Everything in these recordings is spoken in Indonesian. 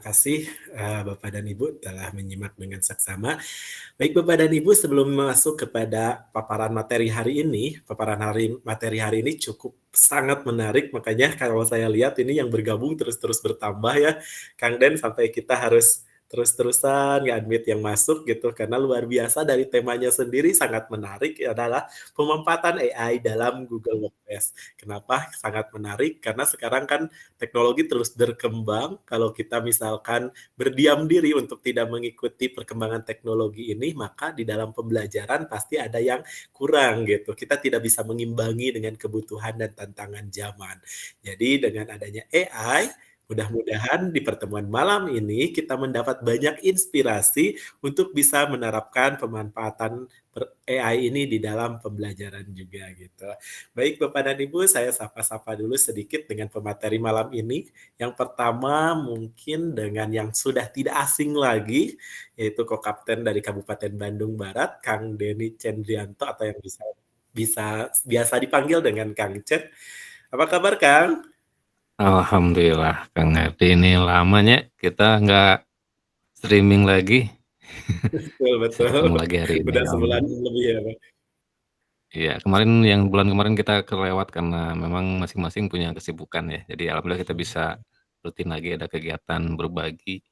kasih, Bapak dan Ibu telah menyimak dengan seksama. Baik Bapak dan Ibu, sebelum masuk kepada paparan materi hari ini, materi hari ini cukup sangat menarik, makanya kalau saya lihat ini yang bergabung terus-terus bertambah ya, Kang Den, sampai kita harus terus-terusan nge-admit yang masuk gitu, karena luar biasa dari temanya sendiri sangat menarik adalah pemanfaatan AI dalam Google Workspace. Kenapa sangat menarik? Karena sekarang kan teknologi terus berkembang, kalau kita misalkan berdiam diri untuk tidak mengikuti perkembangan teknologi ini, maka di dalam pembelajaran pasti ada yang kurang gitu. Kita tidak bisa mengimbangi dengan kebutuhan dan tantangan zaman. Jadi dengan adanya AI, mudah-mudahan di pertemuan malam ini kita mendapat banyak inspirasi untuk bisa menerapkan pemanfaatan AI ini di dalam pembelajaran juga gitu. Baik Bapak dan Ibu, saya sapa-sapa dulu sedikit dengan pemateri malam ini. Yang pertama mungkin dengan yang sudah tidak asing lagi, yaitu Kokapten dari Kabupaten Bandung Barat, Kang Denny Cendrianto atau yang bisa bisa biasa dipanggil dengan Kang Cen. Apa kabar Kang? Alhamdulillah Kang Hardi, ini lamanya kita nggak streaming lagi. Betul, Bisa betul. ketemu lagi hari ini, Udah sebulan alhamdulillah. lebih ya, Bang? Iya, yang bulan kemarin kita kelewat karena memang masing-masing punya kesibukan ya. Jadi alhamdulillah kita bisa rutin lagi ada kegiatan berbagi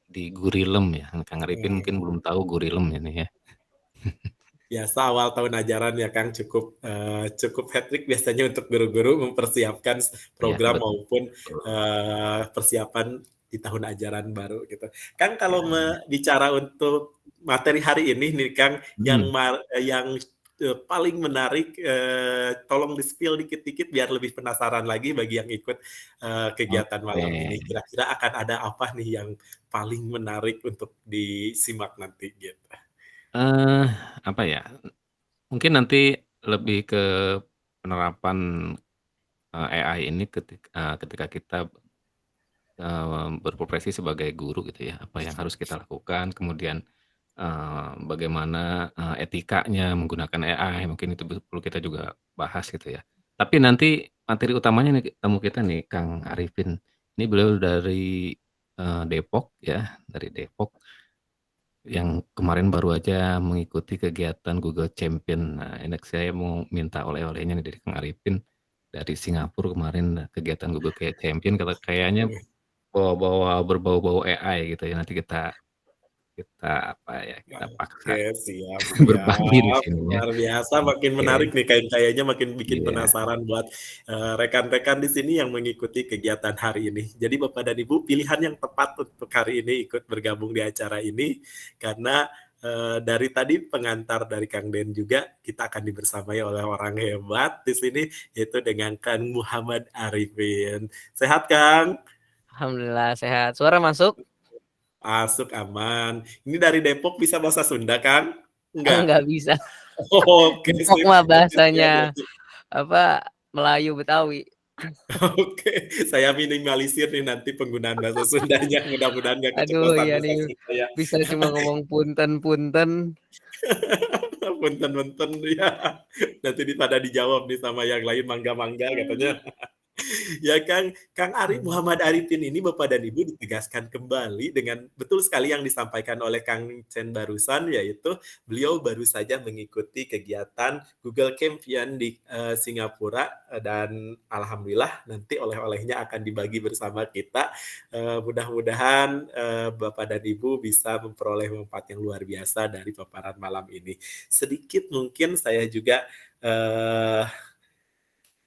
di Gurilem ya. Kang Arifin Wah, mungkin belum tahu Gurilem ini ya. biasa awal tahun ajaran ya Kang cukup hektik biasanya untuk guru-guru mempersiapkan Iya, program betul. maupun persiapan di tahun ajaran baru gitu. Kang Ya, kalau bicara untuk materi hari ini nih Kang hmm, yang paling menarik tolong di-spill dikit-dikit biar lebih penasaran lagi bagi yang ikut kegiatan oke. malam ini. Kira-kira akan ada apa nih yang paling menarik untuk disimak nanti gitu. Eh, apa ya? Mungkin nanti lebih ke penerapan AI ini ketika kita berprofesi sebagai guru gitu ya, apa yang harus kita lakukan, kemudian, bagaimana, etikanya menggunakan AI, mungkin itu perlu kita juga bahas gitu ya. Tapi nanti materi utamanya nih tamu kita nih Kang Arifin, ini beliau dari, Depok ya, dari Depok, yang kemarin baru aja mengikuti kegiatan Google Champion. Nah, ini saya mau minta oleh-olehnya nih dari Kang Arifin, dari Singapura kemarin kegiatan Google Champion kayaknya berbau-bau AI gitu ya, nanti kita kita apa ya, kita paksa Oke, siap, berbagi di siap. sini ya. Luar biasa, makin Oke, menarik nih, kayaknya makin bikin iya, penasaran buat rekan-rekan di sini yang mengikuti kegiatan hari ini. Jadi Bapak dan Ibu, pilihan yang tepat untuk hari ini ikut bergabung di acara ini, karena dari tadi pengantar dari Kang Den juga, kita akan dibersamai oleh orang hebat di sini, yaitu dengan Kang Muhammad Arifin. Sehat, Kang? Alhamdulillah sehat. Suara masuk? Masuk aman. Ini dari Depok bisa bahasa Sunda, Kang? Enggak? Enggak bisa. Oke, Depok sip. mah Berarti siap bahasanya berarti. apa? Melayu Betawi. Oke, saya minimalisir nih nanti penggunaan bahasa Sundanya. Mudah-mudahan nggak Aduh, keceplosan ya bahasa nih Sunda ya. bisa cuma ngomong punten-punten. Punten-punten ya. Nanti pada dijawab nih sama yang lain mangga-mangga katanya. Ya Kang Muhammad Arifin ini Bapak dan Ibu ditegaskan kembali dengan betul sekali yang disampaikan oleh Kang Chen barusan, yaitu beliau baru saja mengikuti kegiatan Google Champion di Singapura, dan alhamdulillah nanti oleh-olehnya akan dibagi bersama kita. Mudah-mudahan Bapak dan Ibu bisa memperoleh manfaat yang luar biasa dari paparan malam ini. Sedikit mungkin saya juga eh,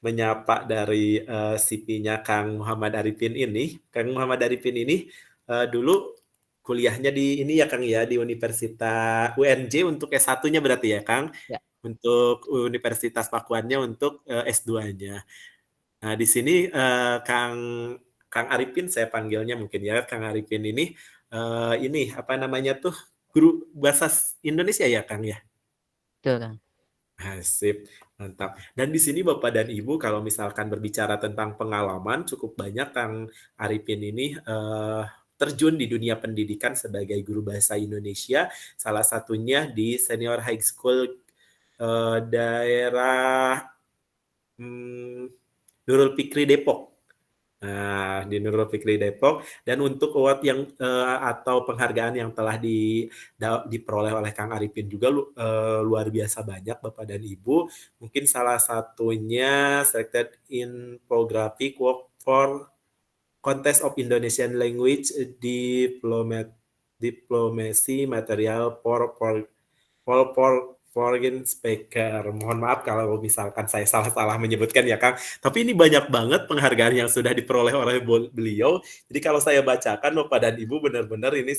menyapa dari CV-nya Kang Muhammad Arifin ini. Kang Muhammad Arifin ini dulu kuliahnya di ini ya Kang ya, di Universitas UNJ untuk S1-nya berarti ya Kang, Ya, untuk Universitas Pakuannya untuk S2-nya. Nah, di sini Kang Kang Arifin saya panggilnya mungkin ya, Kang Arifin ini apa namanya tuh, guru bahasa Indonesia ya Kang ya? betul Kang. Sip, mantap. Dan di sini Bapak dan Ibu kalau misalkan berbicara tentang pengalaman cukup banyak Kang Arifin ini terjun di dunia pendidikan sebagai guru bahasa Indonesia, salah satunya di Senior High School daerah Nurul Fikri Depok. Nah, di Nurul Fikri Depok. Dan untuk award yang atau penghargaan yang telah diperoleh oleh Kang Arifin juga luar biasa banyak Bapak dan Ibu. Mungkin salah satunya selected infographic work for Contest of Indonesian Language Diplomacy Material for foreign speaker. Mohon maaf kalau misalkan saya salah-salah menyebutkan ya Kang. Tapi ini banyak banget penghargaan yang sudah diperoleh oleh beliau. Jadi kalau saya bacakan Bapak dan Ibu benar-benar ini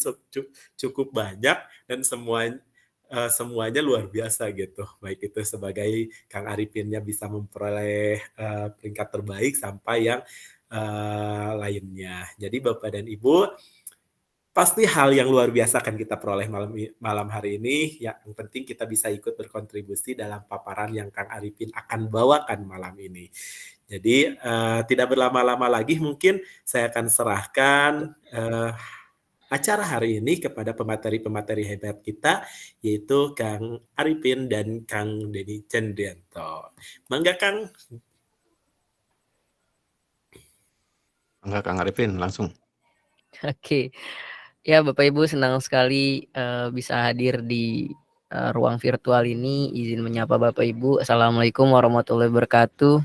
cukup banyak dan semuanya luar biasa gitu. Baik itu sebagai Kang Arifinnya bisa memperoleh peringkat terbaik sampai yang lainnya. Jadi Bapak dan Ibu, pasti hal yang luar biasa akan kita peroleh malam hari ini. Yang penting kita bisa ikut berkontribusi dalam paparan yang Kang Arifin akan bawakan malam ini. Jadi tidak berlama-lama lagi, mungkin saya akan serahkan acara hari ini kepada pemateri-pemateri hebat kita, yaitu Kang Arifin dan Kang Denny Cendianto. Mangga Kang. Enggak, Kang Arifin langsung. Oke. Ya, Bapak Ibu senang sekali bisa hadir di ruang virtual ini. Izin menyapa Bapak Ibu. Assalamualaikum warahmatullahi wabarakatuh.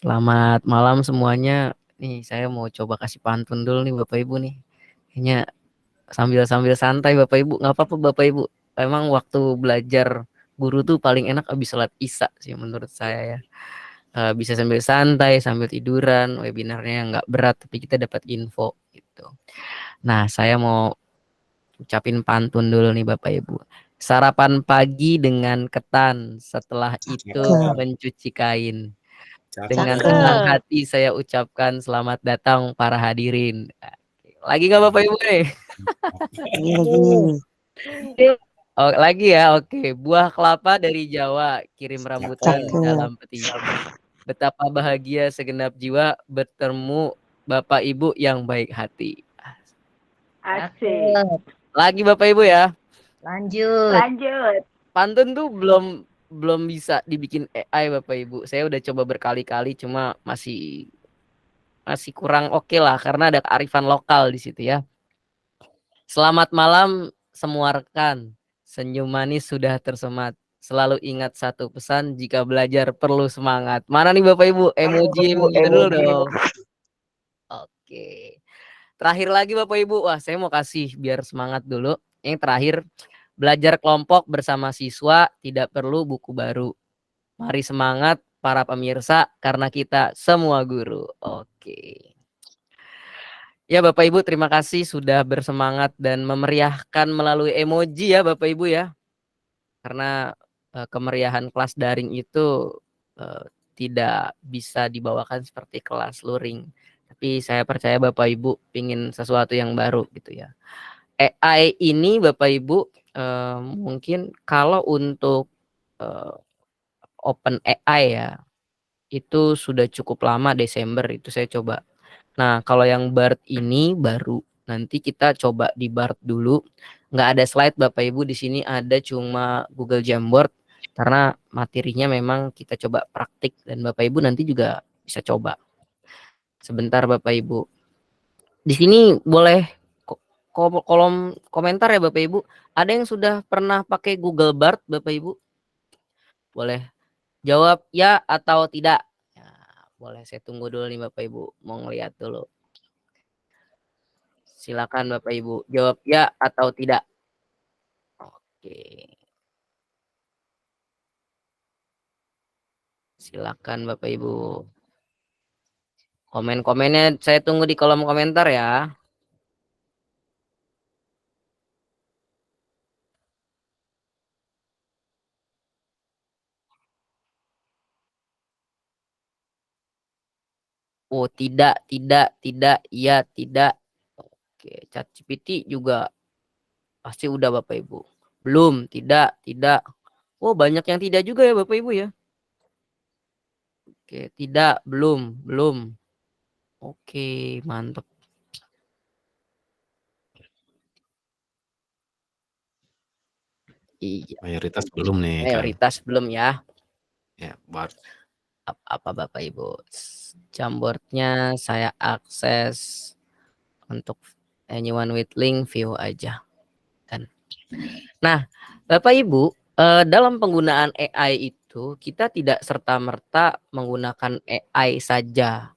Selamat malam semuanya. Nih, saya mau coba kasih pantun dulu nih Bapak Ibu nih. Kayaknya sambil santai Bapak Ibu. Nggak apa-apa Bapak Ibu. Emang waktu belajar guru tuh paling enak habis sholat isya sih menurut saya ya. Bisa sambil santai, sambil tiduran, webinarnya nggak berat, tapi kita dapat info gitu. Nah, saya mau ucapin pantun dulu nih Bapak Ibu. Sarapan pagi dengan ketan, setelah itu mencuci kain. Dengan senang hati saya ucapkan selamat datang para hadirin. Lagi nggak Bapak Ibu nih? Oh, lagi ya, oke. Buah kelapa dari Jawa, kirim rambutan dalam peti. Betapa bahagia segenap jiwa bertemu Bapak Ibu yang baik hati. Asik. Lagi Bapak Ibu ya. Lanjut. Pantun tuh belum bisa dibikin AI Bapak Ibu. Saya udah coba berkali-kali cuma masih kurang oke lah karena ada kearifan lokal di situ ya. Selamat malam semua rekan. Senyum manis sudah tersemat. Selalu ingat satu pesan, jika belajar perlu semangat. Mana nih Bapak Ibu? Emoji dulu dong. Oke. Terakhir lagi Bapak Ibu. Wah, saya mau kasih biar semangat dulu. Yang terakhir, belajar kelompok bersama siswa tidak perlu buku baru. Mari semangat para pemirsa karena kita semua guru. Oke. Ya Bapak Ibu, terima kasih sudah bersemangat dan memeriahkan melalui emoji ya Bapak Ibu ya. Karena kemeriahan kelas daring itu tidak bisa dibawakan seperti kelas luring. Tapi saya percaya Bapak Ibu pingin sesuatu yang baru gitu ya. AI ini Bapak Ibu mungkin kalau untuk Open AI ya itu sudah cukup lama, Desember itu saya coba. Nah kalau yang BART ini baru, nanti kita coba di BART dulu. Nggak ada slide Bapak Ibu, di sini ada cuma Google Jamboard karena materinya memang kita coba praktik dan Bapak Ibu nanti juga bisa coba. Sebentar Bapak Ibu. Di sini boleh kolom komentar ya Bapak Ibu. Ada yang sudah pernah pakai Google BART Bapak Ibu? Boleh jawab ya atau tidak. Ya, boleh saya tunggu dulu nih Bapak Ibu. Mau ngeliat dulu. Silakan Bapak Ibu jawab ya atau tidak. Oke. Silakan Bapak Ibu. Komen-komennya saya tunggu di kolom komentar ya. Oh, tidak, iya, tidak. Oke, ChatGPT juga pasti udah Bapak Ibu. Belum, tidak. Oh, banyak yang tidak juga ya Bapak Ibu ya. Oke, tidak, belum. Oke, mantap. Iya. Mayoritas belum nih, Kang. Mayoritas belum ya. Ya, BART. Apa Bapak Ibu? Jamboardnya saya akses untuk anyone with link view aja kan. Nah, Bapak Ibu, dalam penggunaan AI itu kita tidak serta-merta menggunakan AI saja.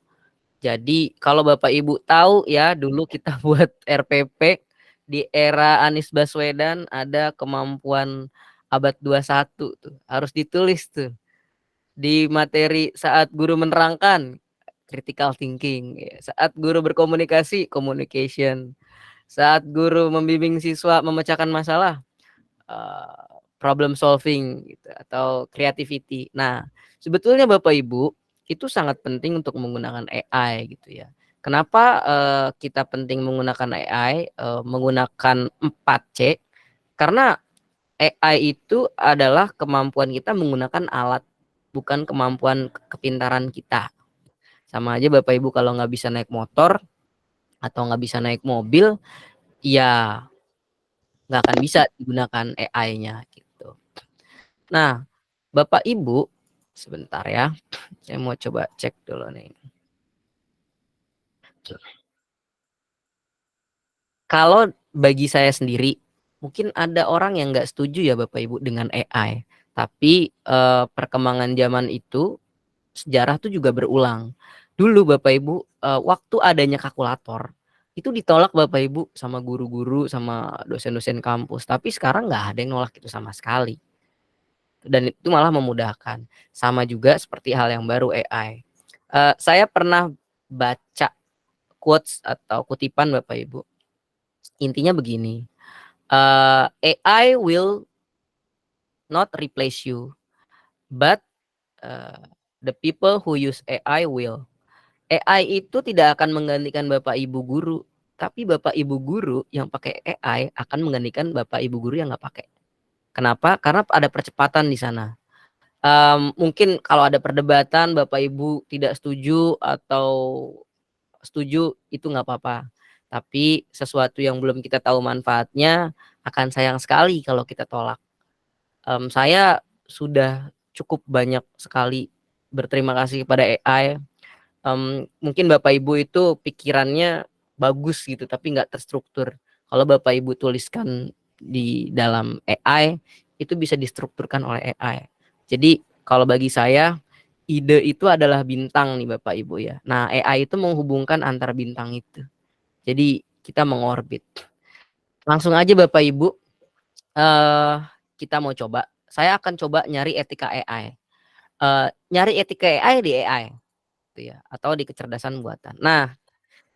Jadi kalau Bapak Ibu tahu ya, dulu kita buat RPP di era Anies Baswedan ada kemampuan abad 21 tuh, harus ditulis tuh di materi saat guru menerangkan critical thinking, ya. Saat guru berkomunikasi communication, saat guru membimbing siswa memecahkan masalah problem solving gitu atau creativity. Nah, sebetulnya Bapak Ibu itu sangat penting untuk menggunakan AI gitu ya. Kenapa kita penting menggunakan AI, menggunakan 4C? Karena AI itu adalah kemampuan kita menggunakan alat, bukan kemampuan kepintaran kita. Sama aja Bapak Ibu kalau nggak bisa naik motor atau nggak bisa naik mobil, ya nggak akan bisa digunakan AI-nya gitu. Nah, Bapak Ibu, sebentar ya, saya mau coba cek dulu nih. Kalau bagi saya sendiri, mungkin ada orang yang nggak setuju ya Bapak Ibu dengan AI. Tapi perkembangan zaman itu, sejarah tuh juga berulang. Dulu Bapak Ibu, waktu adanya kalkulator, itu ditolak Bapak Ibu sama guru-guru, sama dosen-dosen kampus. Tapi sekarang nggak ada yang nolak itu sama sekali. Dan itu malah memudahkan. Sama juga seperti hal yang baru AI. Saya pernah baca quotes atau kutipan Bapak Ibu. Intinya begini, AI will not replace you, but the people who use AI will. AI itu tidak akan menggantikan Bapak Ibu guru, tapi Bapak Ibu guru yang pakai AI akan menggantikan Bapak Ibu guru yang nggak pakai. Kenapa? Karena ada percepatan di sana. Mungkin kalau ada perdebatan Bapak Ibu tidak setuju atau setuju, itu nggak apa-apa. Tapi sesuatu yang belum kita tahu manfaatnya akan sayang sekali kalau kita tolak. Saya sudah cukup banyak sekali berterima kasih kepada AI. Mungkin Bapak Ibu itu pikirannya bagus gitu tapi nggak terstruktur. Kalau Bapak Ibu tuliskan di dalam AI, itu bisa distrukturkan oleh AI. Jadi kalau bagi saya, ide itu adalah bintang nih Bapak Ibu ya. Nah, AI itu menghubungkan antar bintang itu. Jadi kita mengorbit. Langsung aja Bapak Ibu, kita mau coba. Saya akan coba nyari etika AI. Nyari etika AI di AI, gitu ya, atau di kecerdasan buatan. Nah,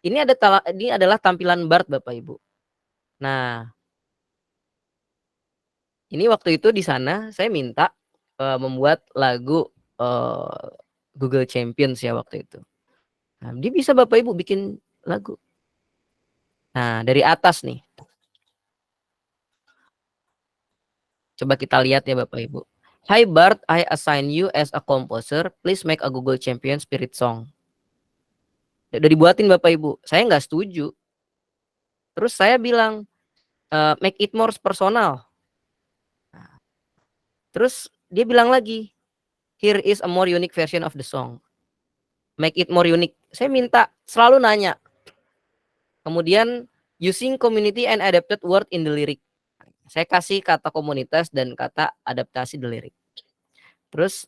ini adalah tampilan BART Bapak Ibu. Nah, ini waktu itu di sana saya minta membuat lagu Google Champions ya waktu itu. Nah, dia bisa Bapak Ibu bikin lagu. Nah, dari atas nih. Coba kita lihat ya Bapak Ibu. Hi Bart, I assign you as a composer. Please make a Google Champion Spirit Song. Udah dibuatin Bapak Ibu. Saya nggak setuju. Terus saya bilang, make it more personal. Nah, terus dia bilang lagi, here is a more unique version of the song. Make it more unique. Saya minta, selalu nanya. Kemudian, using community and adapted word in the lyric. Saya kasih kata komunitas dan kata adaptasi the lyric. Terus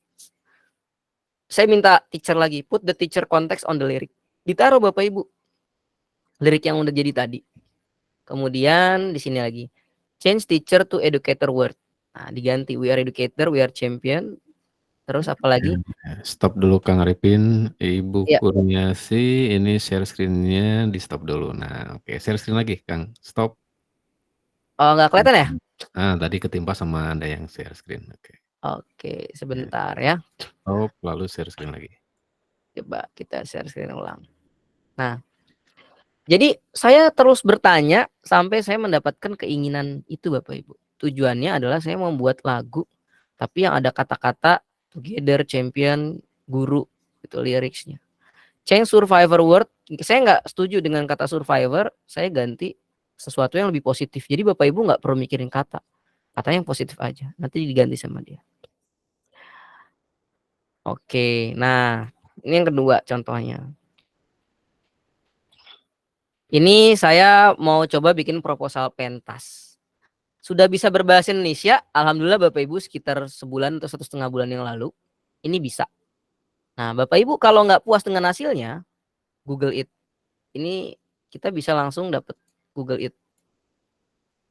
saya minta teacher lagi, put the teacher context on the lyric. Ditaruh Bapak Ibu. Lirik yang udah jadi tadi. Kemudian di sini lagi, change teacher to educator word. Nah, diganti we are educator, we are champion. Terus apa lagi? Stop dulu Kang Arifin, Ibu Ya. Kurniasi, ini share screen-nya di stop dulu. Nah, oke, share screen lagi Kang, stop. Oh, nggak kelihatan ya? Tadi ketimpa sama Anda yang share screen. Oke, sebentar ya. Stop, lalu share screen lagi. Coba kita share screen ulang. Nah, jadi saya terus bertanya sampai saya mendapatkan keinginan itu Bapak Ibu. Tujuannya adalah saya membuat lagu, tapi yang ada kata-kata together, champion, guru, itu liriknya. Change survivor word, saya nggak setuju dengan kata survivor, saya ganti sesuatu yang lebih positif. Jadi Bapak Ibu nggak perlu mikirin kata yang positif aja, nanti diganti sama dia. Oke, nah Ini yang kedua contohnya. Ini saya mau coba bikin proposal pentas. Sudah bisa berbahasa Indonesia, alhamdulillah Bapak Ibu sekitar sebulan atau 1,5 bulan yang lalu. Ini bisa. Nah, Bapak Ibu kalau nggak puas dengan hasilnya, Google It. Ini kita bisa langsung dapat Google It.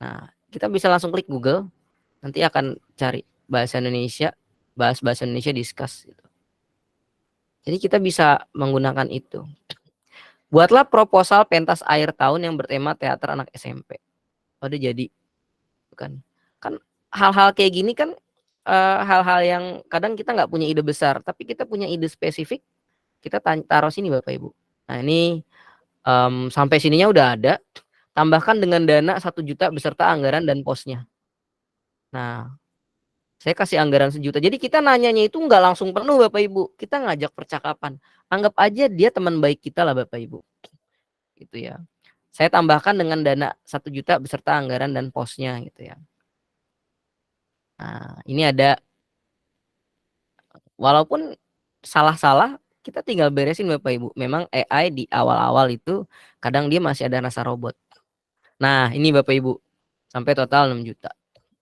Nah, kita bisa langsung klik Google, nanti akan cari bahasa Indonesia, bahas bahasa Indonesia discuss gitu. Jadi kita bisa menggunakan itu. Buatlah proposal pentas akhir tahun yang bertema teater anak SMP. Oh, udah jadi. Bukan. Kan hal-hal kayak gini kan hal-hal yang kadang kita nggak punya ide besar, tapi kita punya ide spesifik, kita taruh sini Bapak Ibu. Nah, ini sampai sininya udah ada. Tambahkan dengan dana 1 juta beserta anggaran dan posnya. Nah, saya kasih anggaran 1 juta. Jadi kita nanyanya itu nggak langsung penuh Bapak Ibu. Kita ngajak percakapan. Anggap aja dia teman baik kita lah Bapak Ibu. Gitu ya. Saya tambahkan dengan dana 1 juta beserta anggaran dan posnya gitu ya. Nah, ini ada. Walaupun salah-salah, kita tinggal beresin Bapak Ibu. Memang AI di awal-awal itu kadang dia masih ada rasa robot. Nah, ini Bapak Ibu. Sampai total 6 juta.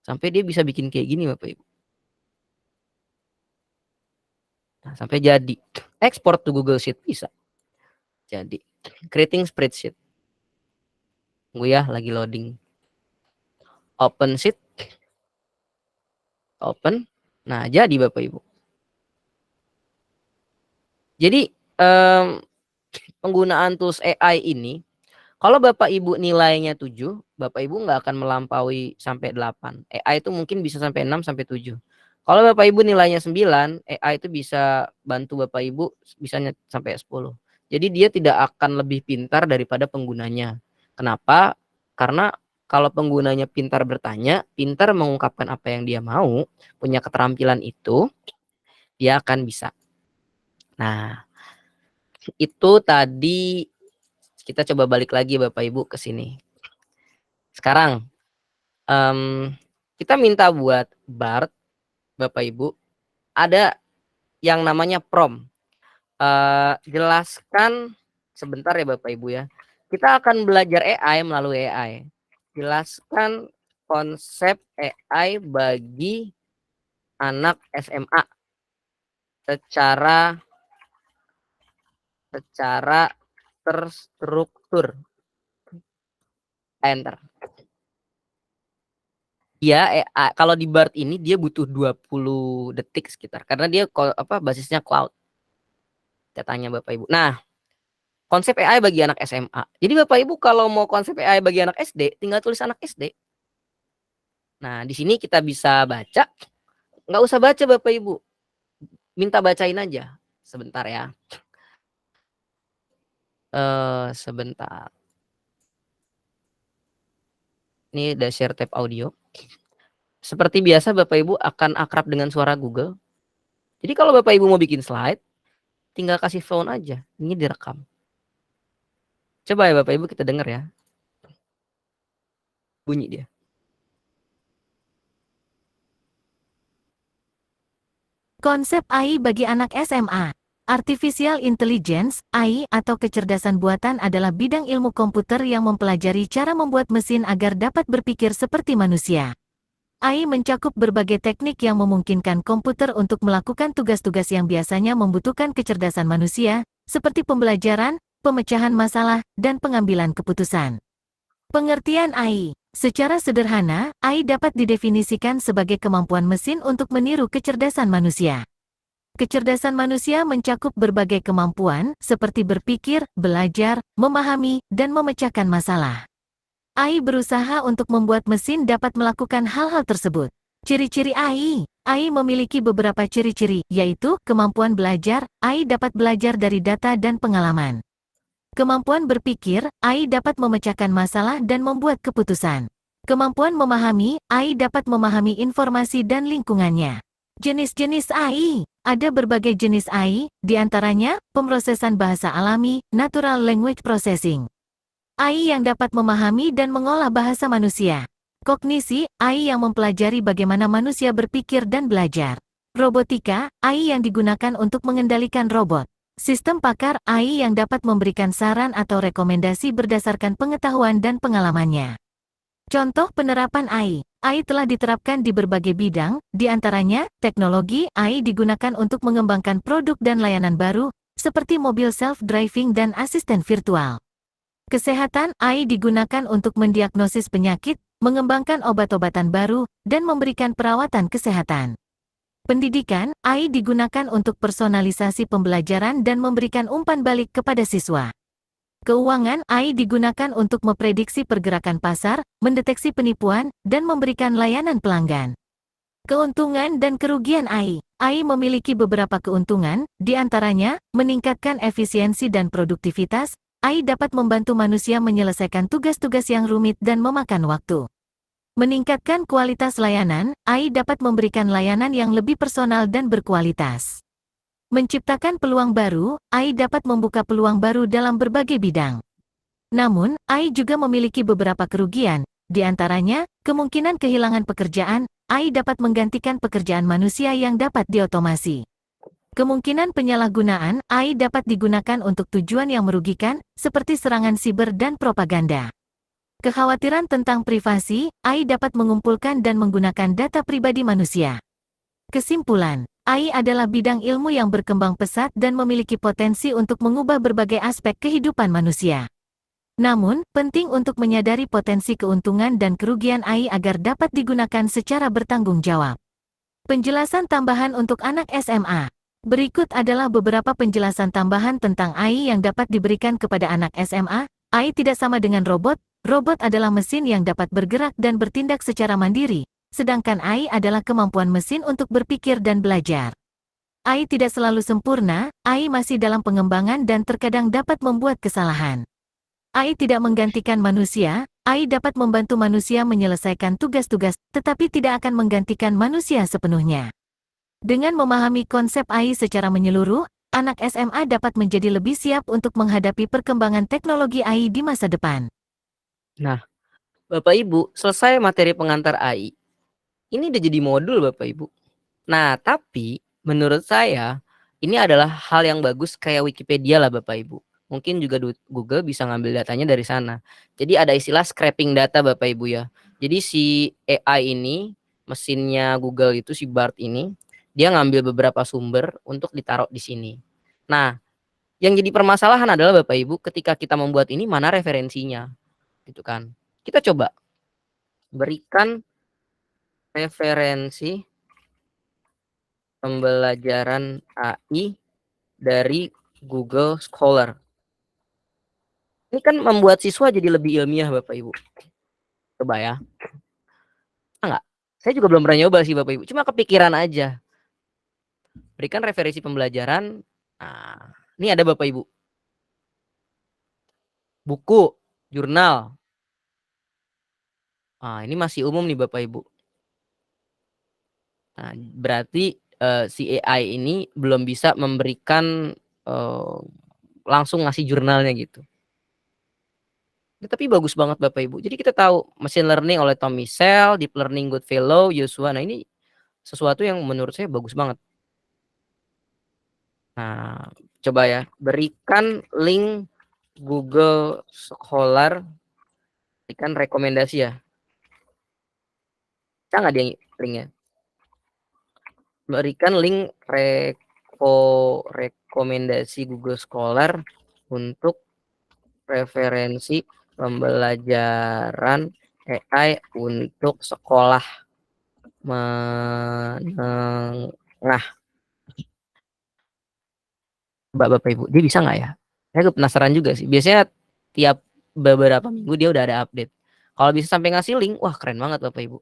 Sampai dia bisa bikin kayak gini Bapak Ibu. Nah, sampai jadi. Export to Google Sheet bisa. Jadi. Creating spreadsheet. Tunggu ya, lagi loading. Open sheet. Open. Nah, jadi Bapak Ibu. Jadi, penggunaan tools AI ini, kalau Bapak Ibu nilainya 7, Bapak Ibu nggak akan melampaui sampai 8. AI itu mungkin bisa sampai 6 sampai 7. Kalau Bapak Ibu nilainya 9, AI itu bisa bantu Bapak Ibu bisanya sampai 10. Jadi dia tidak akan lebih pintar daripada penggunanya. Kenapa? Karena kalau penggunanya pintar bertanya, pintar mengungkapkan apa yang dia mau, punya keterampilan itu, dia akan bisa. Nah, itu tadi kita coba balik lagi Bapak Ibu ke sini. Sekarang kita minta buat Bart Bapak Ibu ada yang namanya prompt. Jelaskan sebentar ya Bapak Ibu ya. Kita akan belajar AI melalui AI. Jelaskan konsep AI bagi anak SMA secara terstruktur. Enter. Ya, kalau di Bart ini dia butuh 20 detik sekitar karena dia basisnya cloud. Kita tanya Bapak Ibu. Nah, konsep AI bagi anak SMA. Jadi Bapak Ibu kalau mau konsep AI bagi anak SD, tinggal tulis anak SD. Nah, di sini kita bisa baca. Nggak usah baca Bapak Ibu. Minta bacain aja. Sebentar ya. Sebentar. Ini udah share tab audio. Seperti biasa Bapak Ibu akan akrab dengan suara Google. Jadi kalau Bapak Ibu mau bikin slide, tinggal kasih phone aja. Ini direkam. Coba ya Bapak Ibu kita dengar ya. Bunyi dia. Konsep AI bagi anak SMA. Artificial Intelligence, AI atau kecerdasan buatan adalah bidang ilmu komputer yang mempelajari cara membuat mesin agar dapat berpikir seperti manusia. AI mencakup berbagai teknik yang memungkinkan komputer untuk melakukan tugas-tugas yang biasanya membutuhkan kecerdasan manusia, seperti pembelajaran, pemecahan masalah, dan pengambilan keputusan. Pengertian AI. Secara sederhana, AI dapat didefinisikan sebagai kemampuan mesin untuk meniru kecerdasan manusia. Kecerdasan manusia mencakup berbagai kemampuan, seperti berpikir, belajar, memahami, dan memecahkan masalah. AI berusaha untuk membuat mesin dapat melakukan hal-hal tersebut. Ciri-ciri AI. AI memiliki beberapa ciri-ciri, yaitu kemampuan belajar. AI dapat belajar dari data dan pengalaman. Kemampuan berpikir. AI dapat memecahkan masalah dan membuat keputusan. Kemampuan memahami. AI dapat memahami informasi dan lingkungannya. Jenis-jenis AI. Ada berbagai jenis AI, di antaranya pemrosesan bahasa alami, natural language processing. AI yang dapat memahami dan mengolah bahasa manusia. Kognisi, AI yang mempelajari bagaimana manusia berpikir dan belajar. Robotika, AI yang digunakan untuk mengendalikan robot. Sistem pakar AI yang dapat memberikan saran atau rekomendasi berdasarkan pengetahuan dan pengalamannya. Contoh penerapan AI. AI telah diterapkan di berbagai bidang, di antaranya, teknologi AI digunakan untuk mengembangkan produk dan layanan baru, seperti mobil self-driving dan asisten virtual. Kesehatan AI digunakan untuk mendiagnosis penyakit, mengembangkan obat-obatan baru, dan memberikan perawatan kesehatan. Pendidikan, AI digunakan untuk personalisasi pembelajaran dan memberikan umpan balik kepada siswa. Keuangan, AI digunakan untuk memprediksi pergerakan pasar, mendeteksi penipuan, dan memberikan layanan pelanggan. Keuntungan dan kerugian AI. AI memiliki beberapa keuntungan, di antaranya, meningkatkan efisiensi dan produktivitas. AI dapat membantu manusia menyelesaikan tugas-tugas yang rumit dan memakan waktu. Meningkatkan kualitas layanan, AI dapat memberikan layanan yang lebih personal dan berkualitas. Menciptakan peluang baru, AI dapat membuka peluang baru dalam berbagai bidang. Namun, AI juga memiliki beberapa kerugian, di antaranya, kemungkinan kehilangan pekerjaan. AI dapat menggantikan pekerjaan manusia yang dapat diotomasi. Kemungkinan penyalahgunaan, AI dapat digunakan untuk tujuan yang merugikan, seperti serangan siber dan propaganda. Kekhawatiran tentang privasi, AI dapat mengumpulkan dan menggunakan data pribadi manusia. Kesimpulan, AI adalah bidang ilmu yang berkembang pesat dan memiliki potensi untuk mengubah berbagai aspek kehidupan manusia. Namun, penting untuk menyadari potensi keuntungan dan kerugian AI agar dapat digunakan secara bertanggung jawab. Penjelasan tambahan untuk anak SMA. Berikut adalah beberapa penjelasan tambahan tentang AI yang dapat diberikan kepada anak SMA. AI tidak sama dengan robot. Robot adalah mesin yang dapat bergerak dan bertindak secara mandiri, sedangkan AI adalah kemampuan mesin untuk berpikir dan belajar. AI tidak selalu sempurna, AI masih dalam pengembangan dan terkadang dapat membuat kesalahan. AI tidak menggantikan manusia, AI dapat membantu manusia menyelesaikan tugas-tugas, tetapi tidak akan menggantikan manusia sepenuhnya. Dengan memahami konsep AI secara menyeluruh, anak SMA dapat menjadi lebih siap untuk menghadapi perkembangan teknologi AI di masa depan. Nah, Bapak Ibu, selesai materi pengantar AI. Ini udah jadi modul Bapak Ibu. Nah, tapi menurut saya ini adalah hal yang bagus kayak Wikipedia lah Bapak Ibu. Mungkin juga Google bisa ngambil datanya dari sana. Jadi ada istilah scraping data Bapak Ibu ya. Jadi si AI ini, mesinnya Google itu si BART ini, dia ngambil beberapa sumber untuk ditaruh di sini. Nah, yang jadi permasalahan adalah Bapak Ibu ketika kita membuat ini mana referensinya. Gitu kan. Kita coba berikan referensi pembelajaran AI dari Google Scholar. Ini kan membuat siswa jadi lebih ilmiah Bapak Ibu. Coba ya. Enggak. Saya juga belum pernah nyoba sih Bapak Ibu. Cuma kepikiran aja. Berikan referensi pembelajaran. Nah, ini ada Bapak Ibu. Buku, jurnal. Nah, ini masih umum nih Bapak Ibu. Nah, berarti si AI ini belum bisa memberikan langsung ngasih jurnalnya gitu. Ya, tapi bagus banget Bapak Ibu. Jadi kita tahu machine learning oleh Tom Michel, deep learning Goodfellow, Joshua. Nah, ini sesuatu yang menurut saya bagus banget. Nah, coba ya, berikan link Google Scholar, berikan rekomendasi ya. Bisa nggak dia linknya? Berikan link rekomendasi Google Scholar untuk referensi pembelajaran AI untuk sekolah menengah. Bapak Ibu, dia bisa nggak ya? Saya penasaran juga sih. Biasanya tiap beberapa minggu dia udah ada update. Kalau bisa sampai ngasih link, wah keren banget Bapak Ibu.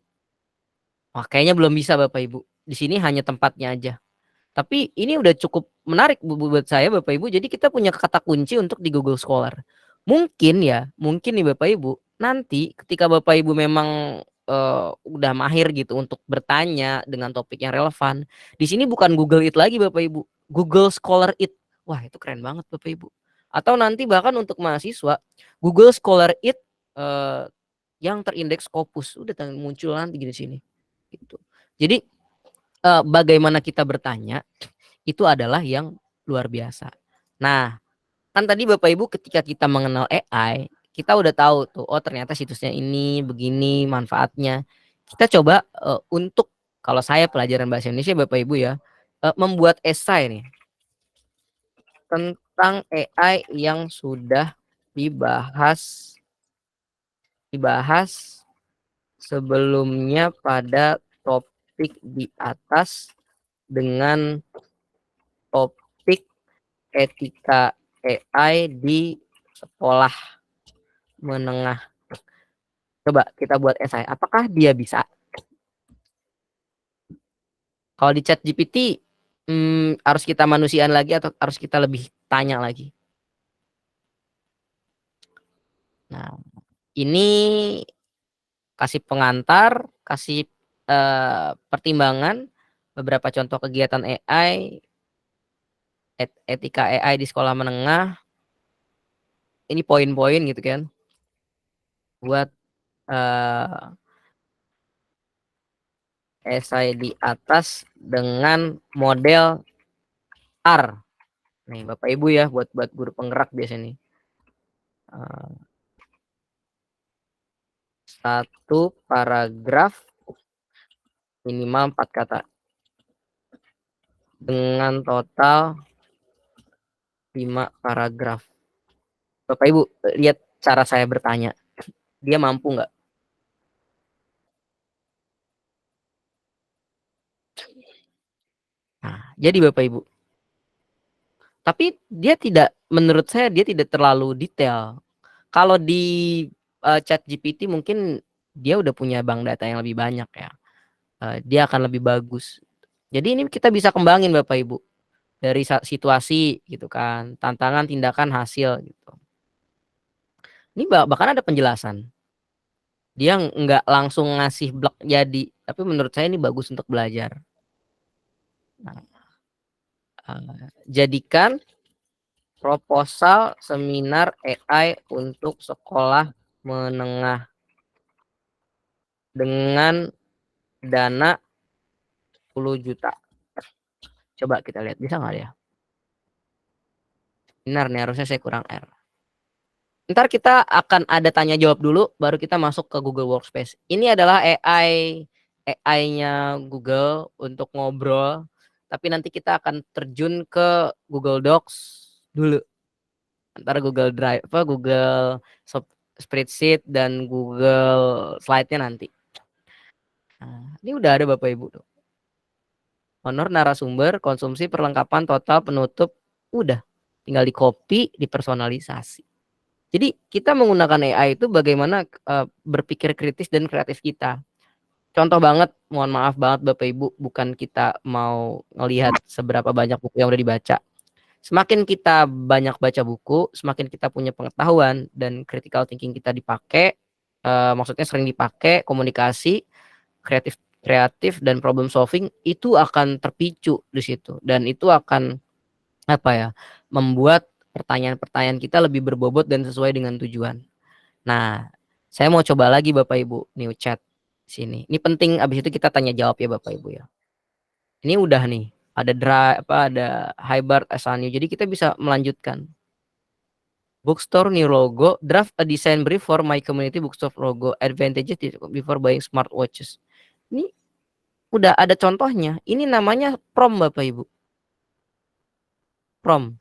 Wah kayaknya belum bisa Bapak Ibu. Di sini hanya tempatnya aja. Tapi ini udah cukup menarik buat saya Bapak Ibu. Jadi kita punya kata kunci untuk di Google Scholar. Mungkin nih Bapak Ibu, nanti ketika Bapak Ibu memang udah mahir gitu untuk bertanya dengan topik yang relevan. Di sini bukan Google It lagi Bapak Ibu, Google Scholar It. Wah itu keren banget Bapak Ibu. Atau nanti bahkan untuk mahasiswa, Google Scholar It yang terindeks Scopus udah muncul nanti di sini. Gitu. Jadi bagaimana kita bertanya itu adalah yang luar biasa. Nah, kan tadi Bapak Ibu ketika kita mengenal AI, kita udah tahu tuh, oh ternyata situsnya ini begini manfaatnya. Kita coba untuk kalau saya pelajaran bahasa Indonesia Bapak Ibu ya, membuat esai nih tentang AI yang sudah dibahas sebelumnya pada topik di atas dengan topik etika AI di sekolah menengah. Coba kita buat esai. Apakah dia bisa? Kalau di chat GPT harus kita manusiaan lagi atau harus kita lebih tanya lagi? Nah, ini kasih pengantar, kasih pertimbangan beberapa contoh kegiatan AI, etika AI di sekolah menengah. Ini poin-poin gitu kan. Buat esai di atas dengan model R. Nih Bapak Ibu ya, buat guru penggerak biasanya nih. Satu paragraf minimal 4 kata dengan total 5 paragraf. Bapak Ibu lihat cara saya bertanya, dia mampu nggak? Nah, jadi Bapak Ibu, tapi dia tidak, menurut saya dia tidak terlalu detail. Kalau di chat GPT mungkin dia udah punya bank data yang lebih banyak ya. Dia akan lebih bagus. Jadi ini kita bisa kembangin Bapak Ibu dari situasi gitu kan, tantangan, tindakan, hasil gitu. Ini bahkan ada penjelasan. Dia nggak langsung ngasih blok jadi, tapi menurut saya ini bagus untuk belajar. Nah, jadikan proposal seminar AI untuk sekolah menengah dengan dana 10 juta. Coba kita lihat bisa nggak ya? Benar nih, harusnya saya kurang R. Ntar kita akan ada tanya jawab dulu, baru kita masuk ke Google Workspace. Ini adalah AI-nya Google untuk ngobrol, tapi nanti kita akan terjun ke Google Docs dulu. Antara Google Drive, Google Spreadsheet dan Google Slide-nya nanti. Nah, ini udah ada Bapak Ibu tuh. Honor narasumber, konsumsi, perlengkapan, total, penutup, udah. Tinggal di copy, dipersonalisasi. Jadi kita menggunakan AI itu bagaimana berpikir kritis dan kreatif kita. Contoh banget, mohon maaf banget Bapak Ibu, bukan kita mau ngelihat seberapa banyak buku yang udah dibaca. Semakin kita banyak baca buku, semakin kita punya pengetahuan dan critical thinking kita dipakai, maksudnya sering dipakai, komunikasi, kreatif dan problem solving itu akan terpicu di situ, dan itu akan membuat pertanyaan-pertanyaan kita lebih berbobot dan sesuai dengan tujuan. Nah, saya mau coba lagi Bapak Ibu, new chat sini. Ini penting, abis itu kita tanya jawab ya Bapak Ibu ya. Ini udah nih, ada Hybrid Asanio. Jadi kita bisa melanjutkan. Bookstore new logo, draft a design brief for my community bookstore logo, advantages before buying smartwatches. Ini udah ada contohnya. Ini namanya prompt Bapak Ibu. Prompt.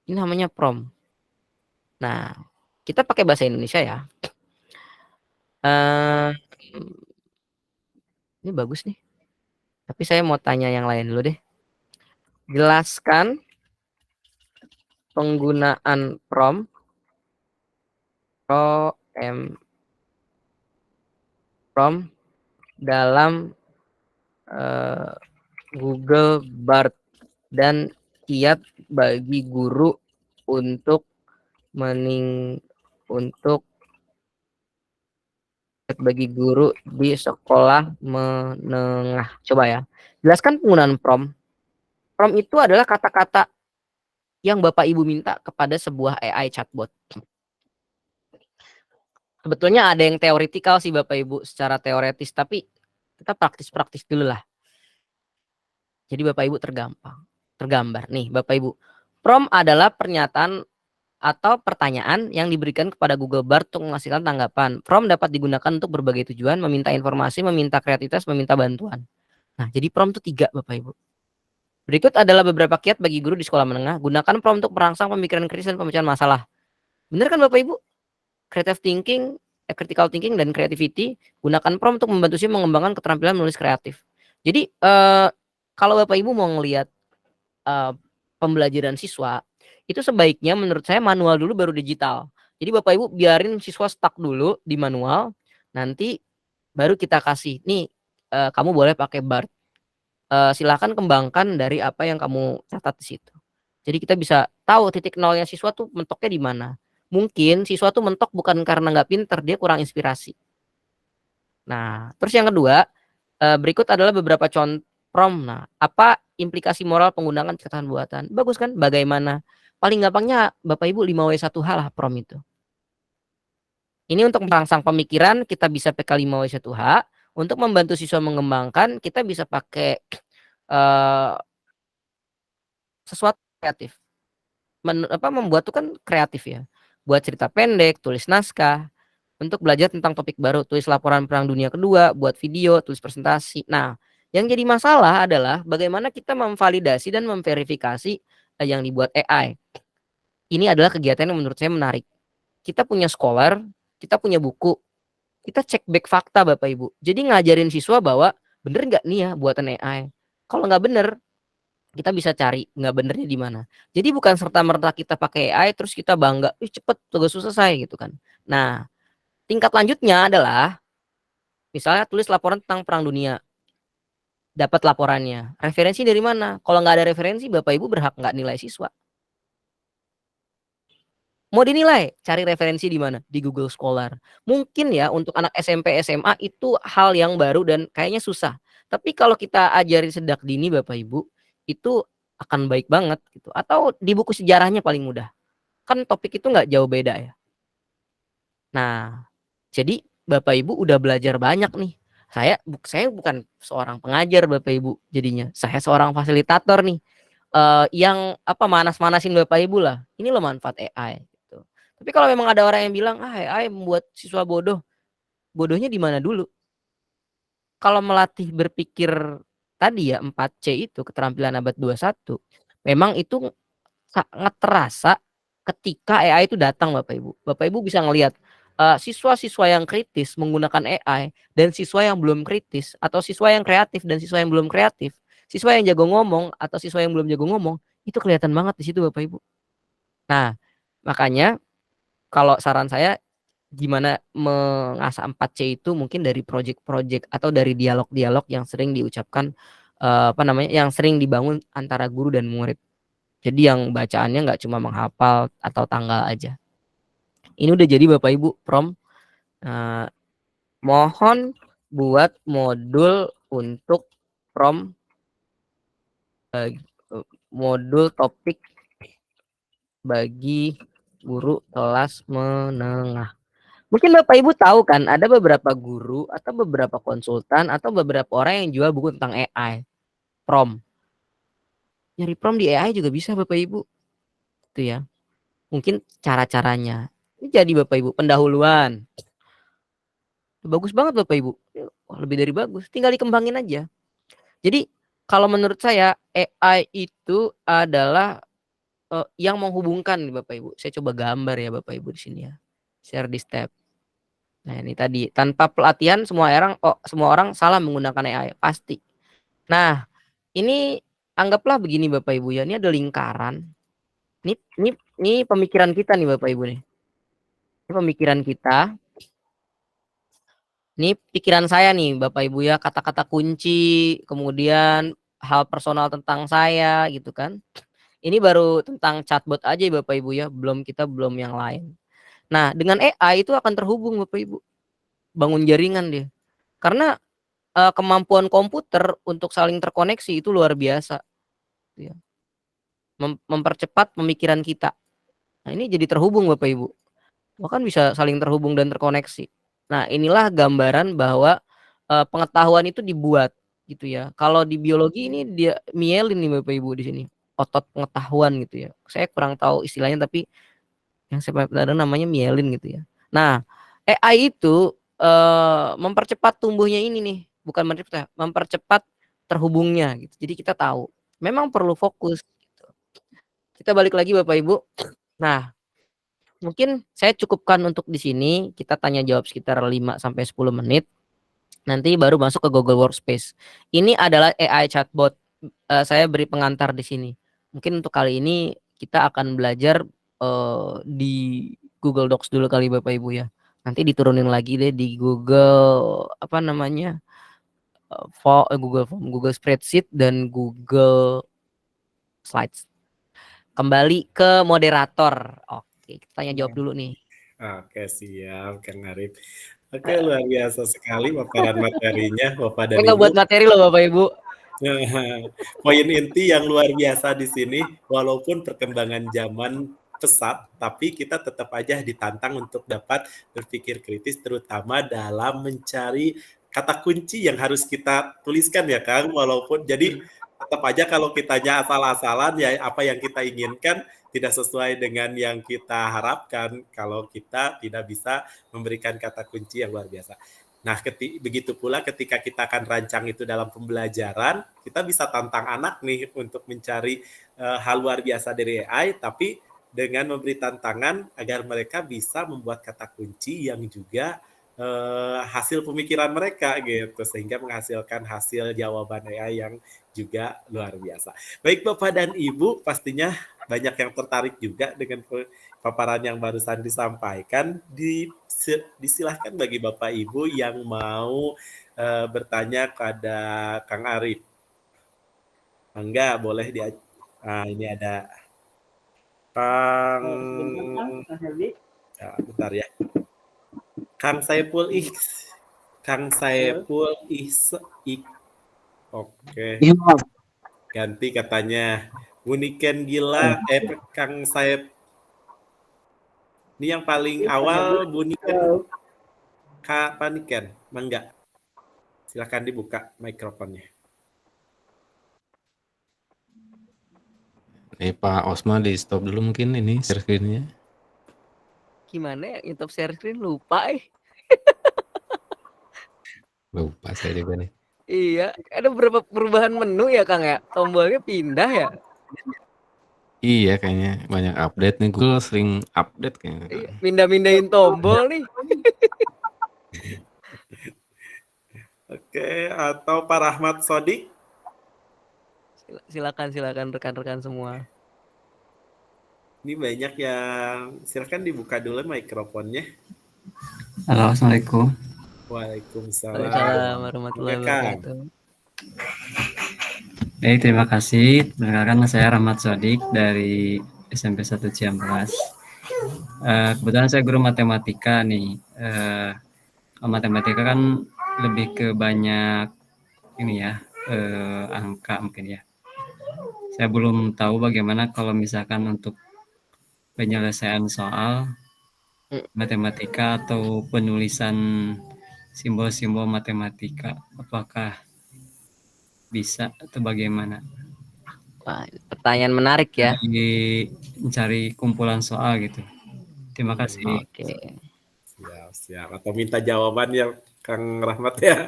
Ini namanya prompt. Nah, kita pakai bahasa Indonesia ya. Ini bagus nih. Tapi saya mau tanya yang lain dulu deh. Jelaskan penggunaan prompt dalam Google Bard dan kiat bagi guru untuk bagi guru di sekolah menengah. Coba ya. Jelaskan penggunaan prompt. Prompt itu adalah kata-kata yang Bapak Ibu minta kepada sebuah AI chatbot. Sebetulnya ada yang teoretikal sih Bapak Ibu, secara teoretis, tapi kita praktis-praktis dulu lah. Jadi Bapak Ibu tergambar. Nih Bapak Ibu, Prompt adalah pernyataan atau pertanyaan yang diberikan kepada Google Bard untuk menghasilkan tanggapan. Prompt dapat digunakan untuk berbagai tujuan, meminta informasi, meminta kreativitas, meminta bantuan. Nah, jadi prompt itu 3 Bapak Ibu. Berikut adalah beberapa kiat bagi guru di sekolah menengah. Gunakan prompt untuk merangsang pemikiran kritis dan pemecahan masalah. Benar kan Bapak Ibu? Creative thinking, critical thinking, dan creativity. Gunakan prompt untuk membantu siswa mengembangkan keterampilan menulis kreatif. Jadi kalau Bapak Ibu mau ngelihat pembelajaran siswa, itu sebaiknya menurut saya manual dulu baru digital. Jadi Bapak Ibu biarin siswa stuck dulu di manual, nanti baru kita kasih, nih kamu boleh pakai Bard. Silahkan kembangkan dari apa yang kamu catat di situ. Jadi kita bisa tahu titik nolnya siswa tuh mentoknya di mana. Mungkin siswa tuh mentok bukan karena nggak pinter, dia kurang inspirasi. Nah, terus yang kedua, berikut adalah beberapa contoh prompt. Nah, apa implikasi moral penggunaan catatan buatan? Bagus kan? Bagaimana? Paling gampangnya Bapak Ibu 5W1H lah prompt itu. Ini untuk merangsang pemikiran, kita bisa pakai 5W1H. Untuk membantu siswa mengembangkan, kita bisa pakai sesuatu kreatif. Membuat itu kan kreatif ya. Buat cerita pendek, tulis naskah. Untuk belajar tentang topik baru, tulis laporan Perang Dunia Kedua, buat video, tulis presentasi. Nah, yang jadi masalah adalah bagaimana kita memvalidasi dan memverifikasi yang dibuat AI. Ini adalah kegiatan yang menurut saya menarik. Kita punya scholar, kita punya buku, kita cek back fakta Bapak Ibu. Jadi ngajarin siswa bahwa bener nggak nih ya buatan AI. Kalau nggak bener, kita bisa cari nggak benernya di mana. Jadi bukan serta-merta kita pakai AI terus kita bangga, cepet tugas selesai gitu kan. Nah, tingkat lanjutnya adalah misalnya tulis laporan tentang Perang Dunia. Dapat laporannya. Referensi dari mana? Kalau nggak ada referensi, Bapak Ibu berhak nggak nilai siswa. Mau dinilai, cari referensi di mana? Di Google Scholar. Mungkin ya untuk anak SMP, SMA itu hal yang baru dan kayaknya susah. Tapi kalau kita ajari sejak dini Bapak Ibu, itu akan baik banget gitu. Atau di buku sejarahnya paling mudah. Kan topik itu nggak jauh beda ya. Nah, jadi Bapak Ibu udah belajar banyak nih. Saya bukan seorang pengajar Bapak Ibu jadinya. Saya seorang fasilitator nih. Yang manas-manasin Bapak Ibu lah. Ini loh manfaat AI. Tapi kalau memang ada orang yang bilang, AI membuat siswa bodoh. Bodohnya di mana dulu? Kalau melatih berpikir tadi ya 4C itu, keterampilan abad 21, memang itu sangat terasa ketika AI itu datang Bapak Ibu. Bapak Ibu bisa ngelihat siswa-siswa yang kritis menggunakan AI dan siswa yang belum kritis, atau siswa yang kreatif dan siswa yang belum kreatif, siswa yang jago ngomong atau siswa yang belum jago ngomong, itu kelihatan banget di situ Bapak Ibu. Nah, makanya kalau saran saya gimana mengasah 4C itu mungkin dari project-project atau dari dialog-dialog yang sering diucapkan yang sering dibangun antara guru dan murid. Jadi yang bacaannya nggak cuma menghafal atau tanggal aja. Ini udah jadi Bapak Ibu prompt. Mohon buat modul untuk prompt modul topik bagi guru kelas menengah. Mungkin Bapak Ibu tahu kan ada beberapa guru atau beberapa konsultan atau beberapa orang yang jual buku tentang AI, prompt. Nyari prompt di AI juga bisa Bapak Ibu. Itu ya. Mungkin cara-caranya. Ini jadi Bapak Ibu pendahuluan. Bagus banget Bapak Ibu. Lebih dari bagus. Tinggal dikembangin aja. Jadi kalau menurut saya AI itu adalah yang menghubungkan Bapak Ibu. Saya coba gambar ya Bapak Ibu di sini ya. Share di step. Nah, ini tadi tanpa pelatihan semua orang salah menggunakan AI pasti. Nah, ini anggaplah begini Bapak Ibu ya. Ini ada lingkaran. Ini pemikiran kita nih Bapak Ibu nih. Ini pemikiran kita. Ini pikiran saya nih Bapak Ibu ya, kata-kata kunci, kemudian hal personal tentang saya gitu kan. Ini baru tentang chatbot aja Bapak Ibu ya, belum yang lain. Nah, dengan AI itu akan terhubung Bapak Ibu. Bangun jaringan dia. Karena kemampuan komputer untuk saling terkoneksi itu luar biasa. Ya. Mempercepat pemikiran kita. Nah, ini jadi terhubung Bapak Ibu. Bahkan bisa saling terhubung dan terkoneksi. Nah, inilah gambaran bahwa pengetahuan itu dibuat gitu ya. Kalau di biologi ini dia mielin nih Bapak Ibu di sini. otot pengetahuan gitu ya. Saya kurang tahu istilahnya, tapi yang saya tahu namanya mielin gitu ya. Nah, AI itu mempercepat tumbuhnya ini nih, bukan mempercepat terhubungnya gitu. Jadi kita tahu memang perlu fokus gitu. Kita balik lagi Bapak Ibu. Nah, mungkin saya cukupkan untuk di sini, kita tanya jawab sekitar 5 sampai 10 menit. Nanti baru masuk ke Google Workspace. Ini adalah AI chatbot. Saya beri pengantar di sini. Mungkin untuk kali ini kita akan belajar di Google Docs dulu kali Bapak Ibu ya. Nanti diturunin lagi deh di Google apa namanya? Google Form, Google Spreadsheet dan Google Slides. Kembali ke moderator. Oke, kita tanya jawab dulu nih. Oke, siap Kang Arif. Oke, luar biasa sekali paparan materinya Bapak dan Enggak Ibu. buat materi loh Bapak Ibu. Poin inti yang luar biasa di sini, walaupun perkembangan zaman pesat, tapi kita tetap aja ditantang untuk dapat berpikir kritis, terutama dalam mencari kata kunci yang harus kita tuliskan ya Kang, walaupun jadi tetap aja kalau kitanya asal-asalan ya apa yang kita inginkan tidak sesuai dengan yang kita harapkan kalau kita tidak bisa memberikan kata kunci yang luar biasa. Nah, begitu pula ketika kita akan rancang itu dalam pembelajaran, kita bisa tantang anak nih untuk mencari hal luar biasa dari AI, tapi dengan memberi tantangan agar mereka bisa membuat kata kunci yang juga hasil pemikiran mereka gitu, sehingga menghasilkan hasil jawaban AI yang juga luar biasa. Baik Bapak dan Ibu, pastinya banyak yang tertarik juga dengan paparan yang barusan disampaikan. Disilahkan bagi Bapak Ibu yang mau bertanya kepada Kang Arif. Enggak, boleh ini ada Kang bentar ya. Kang Saiful Oke. Ganti katanya. Buniken gila Kang Saif. Ini yang paling awal Buniken Kak Paniken, Mangga. Silakan dibuka mikrofonnya. Nih Pak Osma di stop dulu mungkin ini share screen-nya. Gimana ya YouTube share screen lupa Lupa saya juga nih. Iya, ada beberapa perubahan menu ya Kang ya. Tombolnya pindah ya. Iya kayaknya banyak update nih, Google sering update kayaknya. Iya, pindah-pindahin tombol nih. Oke, atau Pak Rahmat Sodik? Silakan rekan-rekan semua. Ini banyak yang silakan dibuka dulu mikrofonnya. Halo, Assalamualaikum. Waalaikumsalam. Waalaikumsalam warahmatullahi Oke, Kang. wabarakatuh. Baik, terima kasih. Perkenalkan saya Rahmat Sodik dari SMP 1 Ciamplas. Kebetulan saya guru matematika nih. Matematika kan lebih ke banyak ini ya, angka mungkin ya. Saya belum tahu bagaimana kalau misalkan untuk penyelesaian soal matematika atau penulisan simbol-simbol matematika. Apakah bisa atau bagaimana? Wah, pertanyaan menarik ya. Mencari kumpulan soal gitu. Terima kasih. Oke. Siap. Atau minta jawaban ya Kang Rahmat ya. Ya.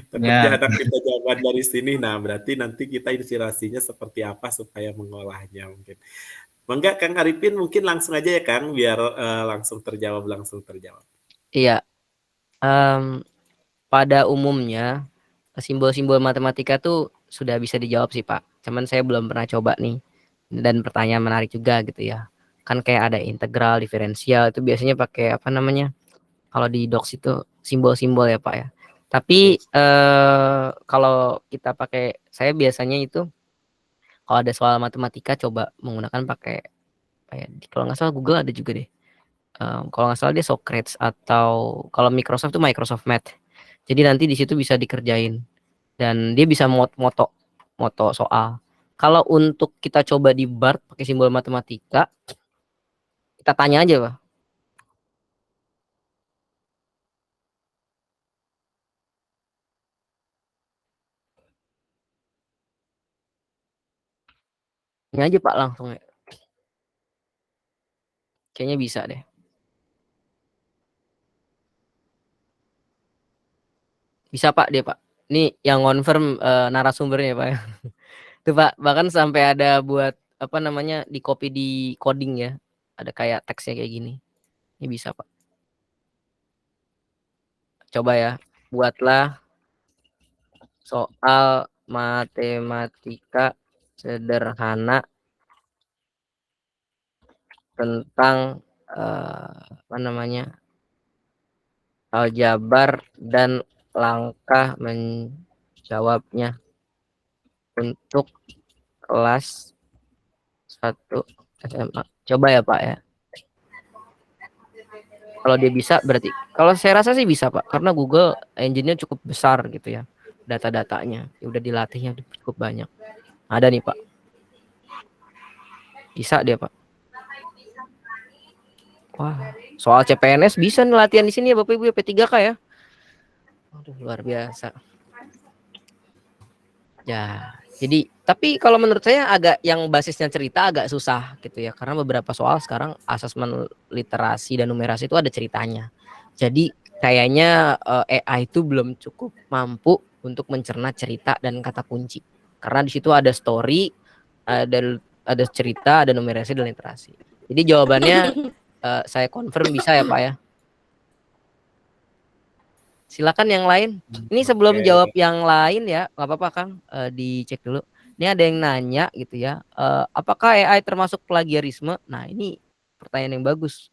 Takutnya anak minta jawaban dari sini. Nah, berarti nanti kita inspirasinya seperti apa supaya mengolahnya mungkin. Enggak, Kang Arifin mungkin langsung aja ya Kang, biar langsung terjawab. Iya. Pada umumnya simbol-simbol matematika tuh sudah bisa dijawab sih Pak. Cuman saya belum pernah coba nih. Dan pertanyaan menarik juga gitu ya. Kan kayak ada integral, diferensial itu biasanya pakai apa namanya? Kalau di docs itu simbol-simbol ya Pak ya. Tapi kalau kita pakai, saya biasanya itu kalau ada soal matematika coba menggunakan pakai kalau nggak salah Google ada juga deh. Kalau nggak salah dia Socrates atau kalau Microsoft tuh Microsoft Math. Jadi nanti di situ bisa dikerjain dan dia bisa moto soal. Kalau untuk kita coba di BART pakai simbol matematika, kita tanya aja Pak. Ini aja Pak langsung ya. Kayaknya bisa deh. Bisa Pak dia Pak. Ini yang confirm narasumbernya Pak. Tuh Pak, bahkan sampai ada buat apa namanya di copy di coding ya. Ada kayak teksnya kayak gini. Ini bisa Pak. Coba ya, buatlah soal matematika sederhana tentang apa namanya aljabar dan langkah menjawabnya untuk kelas 1 SMA. Coba ya Pak ya. Kalau dia bisa berarti, kalau saya rasa sih bisa Pak, karena Google engine-nya cukup besar gitu ya, data-datanya ya udah dilatihnya cukup banyak. Ada nih Pak, bisa dia Pak. Wah, soal CPNS bisa nih latihan di sini ya Bapak Ibu ya, P3K ya. Aduh, luar biasa. Ya, jadi tapi kalau menurut saya agak yang basisnya cerita agak susah gitu ya, karena beberapa soal sekarang asesmen literasi dan numerasi itu ada ceritanya. Jadi kayaknya AI itu belum cukup mampu untuk mencerna cerita dan kata kunci. Karena di situ ada story, ada cerita, ada numerasi dan literasi. Jadi jawabannya saya confirm bisa ya Pak ya. Silakan yang lain. Ini sebelum jawab yang lain ya, nggak apa-apa Kang, dicek dulu. Ini ada yang nanya gitu ya, apakah AI termasuk plagiarisme? Nah ini pertanyaan yang bagus.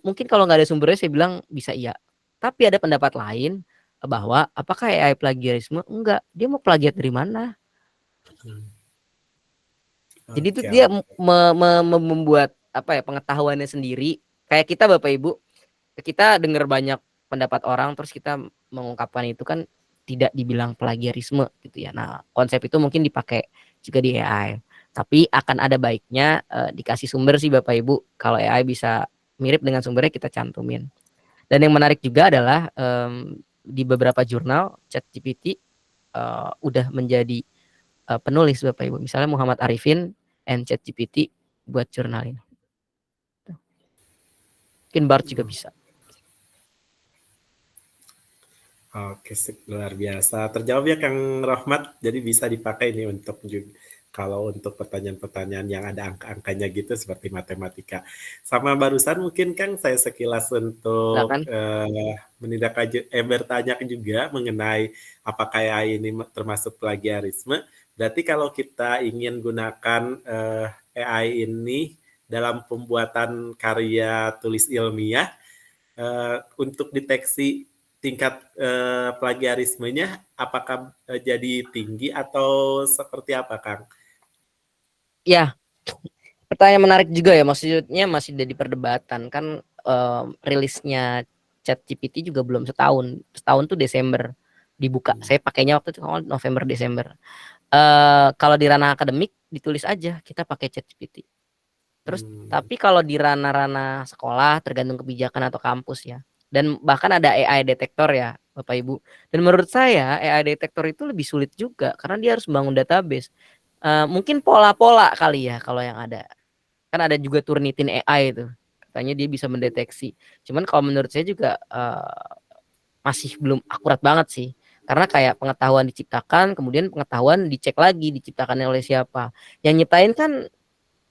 Mungkin kalau nggak ada sumbernya saya bilang bisa iya. Tapi ada pendapat lain bahwa apakah AI plagiarisme? Enggak, dia mau plagiat dari mana? Jadi itu dia membuat apa ya pengetahuannya sendiri. Kayak kita Bapak Ibu, kita dengar banyak pendapat orang terus kita mengungkapkan itu kan tidak dibilang plagiarisme gitu ya. Nah, konsep itu mungkin dipakai juga di AI. Tapi akan ada baiknya dikasih sumber sih Bapak Ibu. Kalau AI bisa mirip dengan sumbernya kita cantumin. Dan yang menarik juga adalah di beberapa jurnal ChatGPT udah menjadi penulis Bapak Ibu. Misalnya Muhammad Arifin and ChatGPT buat jurnal ini. Mungkin Bart juga bisa. Oke, sip, luar biasa. Terjawab ya Kang Rahmat. Jadi bisa dipakai nih untuk juga kalau untuk pertanyaan-pertanyaan yang ada angka-angkanya gitu seperti matematika. Sama barusan mungkin Kang saya sekilas untuk bertanya juga mengenai apakah AI ini termasuk plagiarisme. Berarti kalau kita ingin gunakan AI ini dalam pembuatan karya tulis ilmiah untuk deteksi tingkat plagiarismenya apakah jadi tinggi atau seperti apa Kang? Ya, pertanyaan menarik juga ya, maksudnya masih jadi perdebatan kan rilisnya ChatGPT juga belum setahun tuh Desember dibuka. Saya pakainya waktu itu November Desember. Kalau di ranah akademik ditulis aja kita pakai ChatGPT. Terus tapi kalau di ranah-ranah sekolah tergantung kebijakan atau kampus ya. Dan bahkan ada AI detektor ya Bapak Ibu. Dan menurut saya AI detektor itu lebih sulit juga karena dia harus membangun database. Mungkin pola-pola kali ya kalau yang ada. Kan ada juga Turnitin AI itu. Katanya dia bisa mendeteksi. Cuman kalau menurut saya juga masih belum akurat banget sih. Karena kayak pengetahuan diciptakan, kemudian pengetahuan dicek lagi diciptakannya oleh siapa. Yang nyiptain kan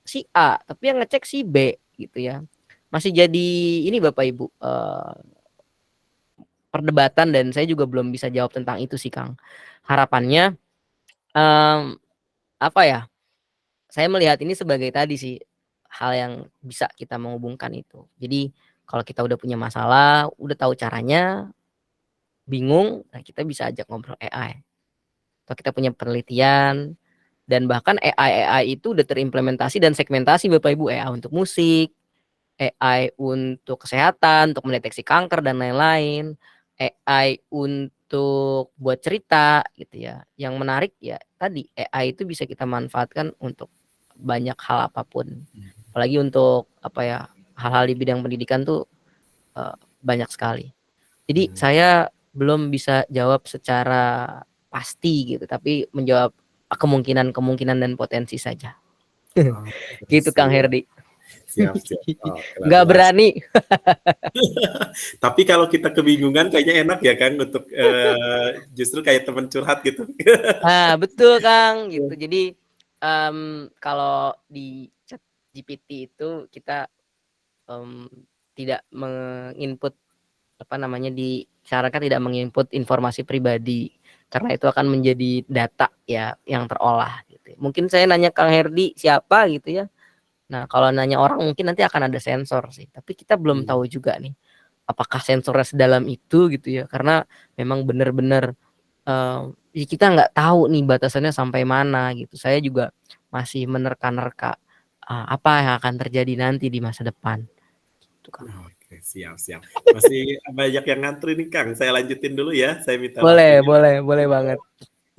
si A, tapi yang ngecek si B gitu ya. Masih jadi ini Bapak Ibu perdebatan dan saya juga belum bisa jawab tentang itu sih Kang. Harapannya apa ya? Saya melihat ini sebagai tadi sih hal yang bisa kita menghubungkan itu. Jadi kalau kita udah punya masalah, udah tahu caranya, bingung, nah kita bisa ajak ngobrol AI. Atau kita punya penelitian dan bahkan AI itu udah terimplementasi dan segmentasi Bapak Ibu, AI untuk musik, AI untuk kesehatan, untuk mendeteksi kanker dan lain-lain, AI untuk buat cerita gitu ya. Yang menarik ya tadi AI itu bisa kita manfaatkan untuk banyak hal apapun. Apalagi untuk apa ya, hal-hal di bidang pendidikan tuh banyak sekali. Jadi saya belum bisa jawab secara pasti gitu, tapi menjawab kemungkinan-kemungkinan dan potensi saja. Oh, Gitu Kang siap. Herdi. Siap, siap. Oh, luar Nggak biasa. berani. Tapi kalau kita kebingungan kayaknya enak ya Kang untuk justru kayak teman curhat gitu. Nah, betul Kang, gitu. Jadi kalau di chat GPT itu kita tidak menginput apa namanya disarankan tidak menginput informasi pribadi karena itu akan menjadi data ya yang terolah gitu. Mungkin saya nanya Kang Herdi siapa gitu ya. Nah, kalau nanya orang mungkin nanti akan ada sensor sih, tapi kita belum tahu juga nih apakah sensornya sedalam itu gitu ya. Karena memang benar-benar ya kita nggak tahu nih batasannya sampai mana gitu. Saya juga masih menerka-nerka apa yang akan terjadi nanti di masa depan. Gitu, Kang. Oke, siap, siap. Masih banyak yang ngantri nih Kang. Saya lanjutin dulu ya. Saya minta Boleh, waktunya. boleh banget.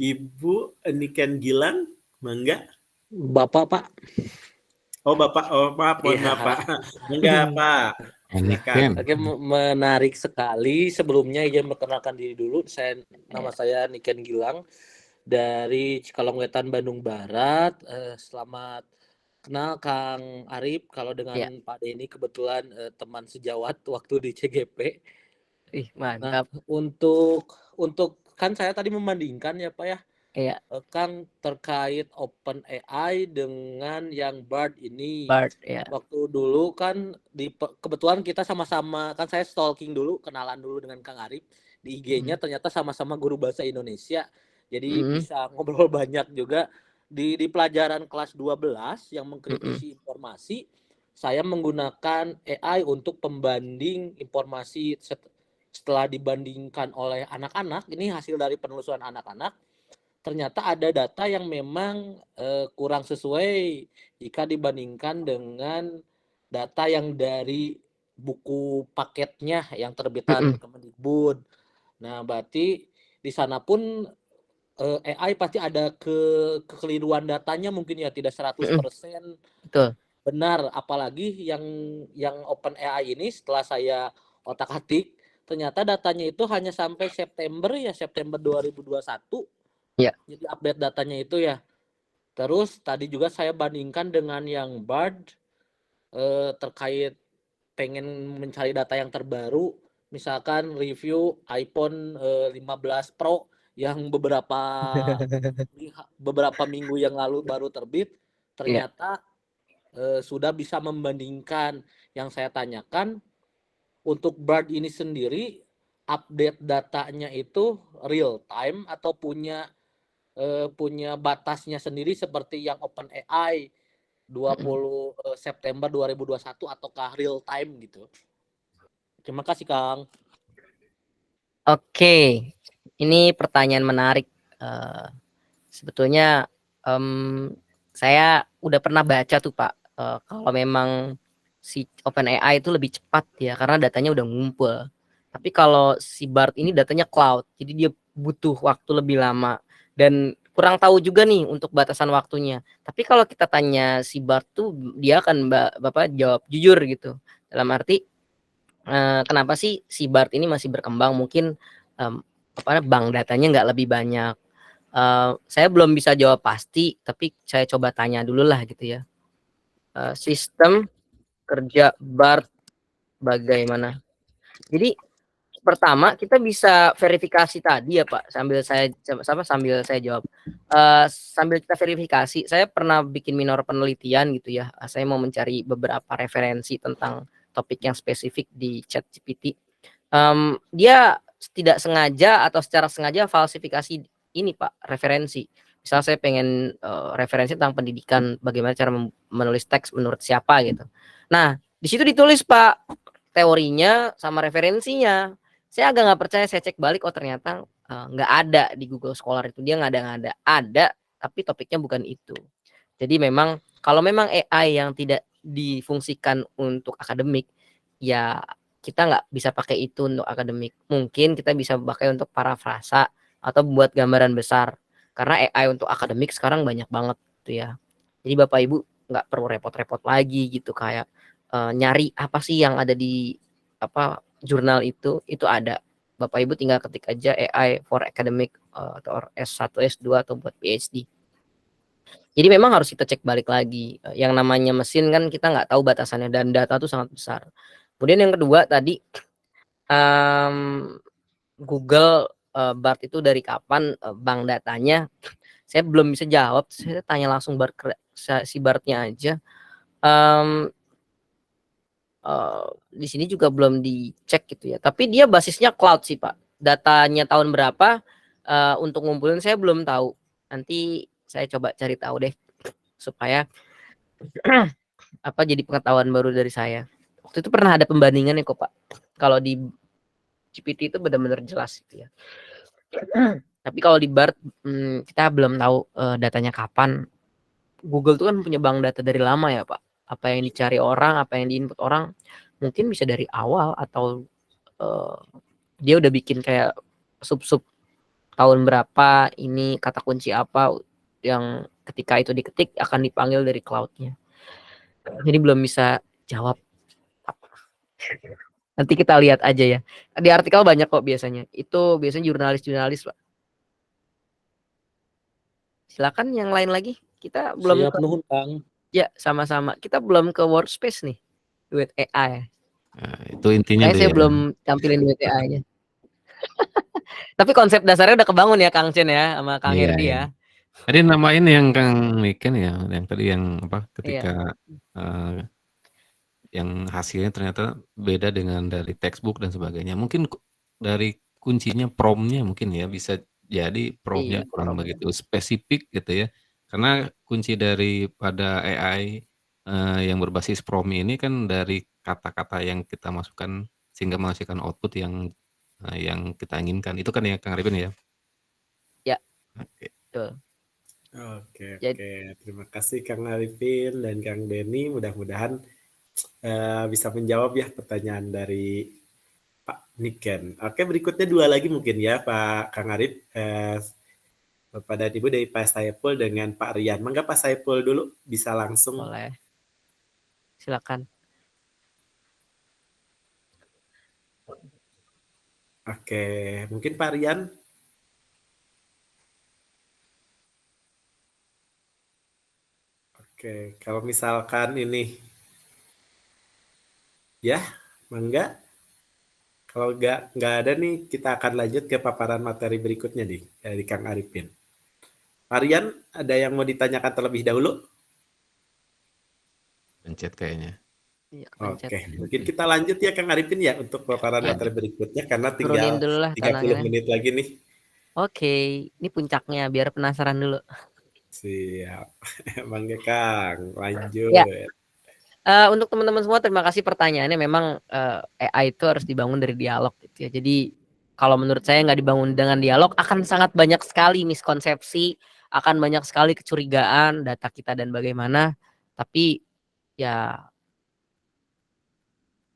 Ibu Niken Gilang, mangga. Bapak, Pak. Oh Bapak, oh maaf, mohon Iya. maaf Pak. Mangga Pak. Silakan. Oke, menarik sekali. Sebelumnya izin memperkenalkan diri dulu. Nama saya Niken Gilang dari Cikalongwetan, Bandung Barat. Selamat kenal Kang Arif. Kalau dengan Iya. Pak Denny kebetulan teman sejawat waktu di CGP. Ih, Nah, mantap. untuk kan saya tadi membandingkan ya Pak ya. Iya, Kang terkait OpenAI dengan yang BARD ini. Bart ya. Waktu dulu kan kebetulan kita sama-sama kan saya stalking dulu, kenalan dulu dengan Kang Arif di IG-nya, ternyata sama-sama guru bahasa Indonesia. Jadi bisa ngobrol banyak juga di pelajaran kelas 12 yang mengkritisi informasi. Saya menggunakan AI untuk pembanding informasi setelah dibandingkan oleh anak-anak. Ini hasil dari penelusuran anak-anak. Ternyata ada data yang memang kurang sesuai jika dibandingkan dengan data yang dari buku paketnya yang terbitan Kemendikbud. Nah, berarti di sana pun AI pasti ada kekeliruan datanya mungkin ya tidak 100% Betul. benar, apalagi yang OpenAI ini setelah saya otak-atik ternyata datanya itu hanya sampai September 2021. Ya. Jadi update datanya itu ya. Terus tadi juga saya bandingkan dengan yang BARD terkait pengen mencari data yang terbaru. Misalkan review iPhone 15 Pro yang beberapa minggu yang lalu baru terbit. Ternyata sudah bisa membandingkan. Yang saya tanyakan untuk BARD ini sendiri update datanya itu real time atau punya batasnya sendiri seperti yang OpenAI 20 September 2021 ataukah real time gitu. Terima kasih Kang. Oke, ini pertanyaan menarik. Sebetulnya saya udah pernah baca tuh Pak, kalau memang si OpenAI itu lebih cepat ya karena datanya udah ngumpul. Tapi kalau si BARD ini datanya cloud, jadi dia butuh waktu lebih lama dan kurang tahu juga nih untuk batasan waktunya. Tapi kalau kita tanya si BARD tuh dia akan Bapak jawab jujur gitu. Dalam arti kenapa sih si BARD ini masih berkembang? Mungkin bank datanya nggak lebih banyak. Saya belum bisa jawab pasti, tapi saya coba tanya dulu lah gitu ya. Sistem kerja BARD bagaimana? Jadi pertama kita bisa verifikasi tadi ya Pak, sambil saya jawab. Sambil kita verifikasi, saya pernah bikin minor penelitian gitu ya. Saya mau mencari beberapa referensi tentang topik yang spesifik di ChatGPT. Dia tidak sengaja atau secara sengaja falsifikasi ini Pak, referensi. Misal saya pengen referensi tentang pendidikan, bagaimana cara menulis teks menurut siapa gitu. Nah, di situ ditulis Pak teorinya sama referensinya. Saya agak nggak percaya, saya cek balik, oh ternyata nggak ada di Google Scholar itu, dia nggak ada, tapi topiknya bukan itu. Jadi memang kalau memang AI yang tidak difungsikan untuk akademik, ya kita nggak bisa pakai itu untuk akademik. Mungkin kita bisa pakai untuk parafrasa atau buat gambaran besar. Karena AI untuk akademik sekarang banyak banget tuh ya. Jadi Bapak Ibu nggak perlu repot-repot lagi gitu kayak nyari apa sih yang ada di jurnal itu ada. Bapak Ibu tinggal ketik aja AI for academic atau S1, S2 atau buat PhD. Jadi memang harus kita cek balik lagi. Yang namanya mesin kan kita nggak tahu batasannya dan data itu sangat besar. Kemudian yang kedua tadi Google BART itu dari kapan bank datanya? Saya belum bisa jawab. Saya tanya langsung si BART-nya aja. Di sini juga belum dicek gitu ya. Tapi dia basisnya cloud sih Pak. Datanya tahun berapa untuk ngumpulin saya belum tahu. Nanti saya coba cari tahu deh supaya jadi pengetahuan baru dari saya. Waktu itu pernah ada pembandingannya kok Pak. Kalau di GPT itu benar-benar jelas gitu ya. Tapi kalau di BART kita belum tahu datanya kapan. Google tuh kan punya bank data dari lama ya Pak. Apa yang dicari orang, apa yang diinput orang, mungkin bisa dari awal atau dia udah bikin kayak sub-sub tahun berapa, ini kata kunci apa yang ketika itu diketik akan dipanggil dari cloud-nya. Jadi belum bisa jawab. Nanti kita lihat aja ya. Di artikel banyak kok biasanya. Itu biasanya jurnalis-jurnalis, Pak. Silakan yang lain lagi. Kita belum Siap nuhun, Kang. Ya, sama-sama. Kita belum ke workspace nih. Duet AI. Nah, itu intinya deh. Saya belum tampilin duet AI-nya. Tapi konsep dasarnya udah kebangun ya Kang Chen ya sama Kang Herdi ya. Tadi namain yang Kang Miken ya, yang tadi yang apa ketika yang hasilnya ternyata beda dengan dari textbook dan sebagainya. Mungkin dari kuncinya prompt-nya mungkin ya, bisa jadi prompt-nya kurang begitu spesifik gitu ya. Karena kunci daripada AI yang berbasis prompt ini kan dari kata-kata yang kita masukkan sehingga menghasilkan output yang kita inginkan. Itu kan ya Kang Arifin ya? Ya. Oke. Betul. Oke. Terima kasih Kang Arifin dan Kang Denny. Mudah-mudahan bisa menjawab ya pertanyaan dari Pak Niken. Oke, berikutnya 2 lagi mungkin ya Pak Kang Arif. Bapak dan Ibu dari Pak Saiful dengan Pak Rian. Mangga Pak Saiful dulu bisa langsung. Boleh. Silakan. Oke, mungkin Pak Rian. Oke, kalau misalkan ini ya, mangga. Kalau nggak ada nih, kita akan lanjut ke paparan materi berikutnya nih dari Kang Arifin. Pak Rian, ada yang mau ditanyakan terlebih dahulu? Pencet kayaknya. Iya, Oke, mungkin kita lanjut ya Kang Arifin ya untuk paparan materi berikutnya karena tinggal Turunin dulu lah 30 menit lagi nih. Oke, ini puncaknya biar penasaran dulu. Siap. Mangga Kang, lanjut. Ya. Untuk teman-teman semua terima kasih pertanyaannya. Memang AI itu harus dibangun dari dialog gitu ya. Jadi kalau menurut saya nggak dibangun dengan dialog akan sangat banyak sekali miskonsepsi, akan banyak sekali kecurigaan data kita dan bagaimana. Tapi ya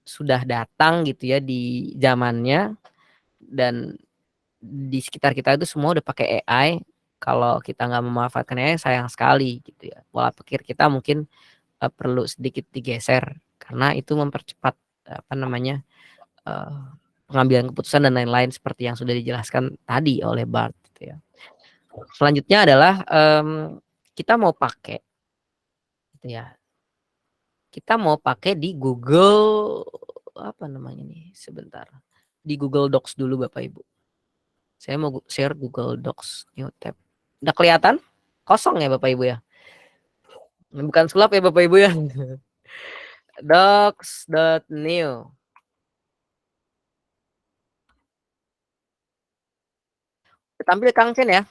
sudah datang gitu ya di zamannya dan di sekitar kita itu semua udah pakai AI. Kalau kita nggak memanfaatkan AI sayang sekali gitu ya. Pola pikir kita mungkin perlu sedikit digeser karena itu mempercepat pengambilan keputusan dan lain-lain seperti yang sudah dijelaskan tadi oleh Bart gitu ya. Selanjutnya adalah kita mau pakai gitu ya. Kita mau pakai di Google sebentar. Di Google Docs dulu Bapak Ibu. Saya mau share Google Docs new tab. Udah kelihatan? Kosong ya Bapak Ibu ya? Bukan sulap ya Bapak Ibu ya. Docs.new. Tampil Kang Chen ya.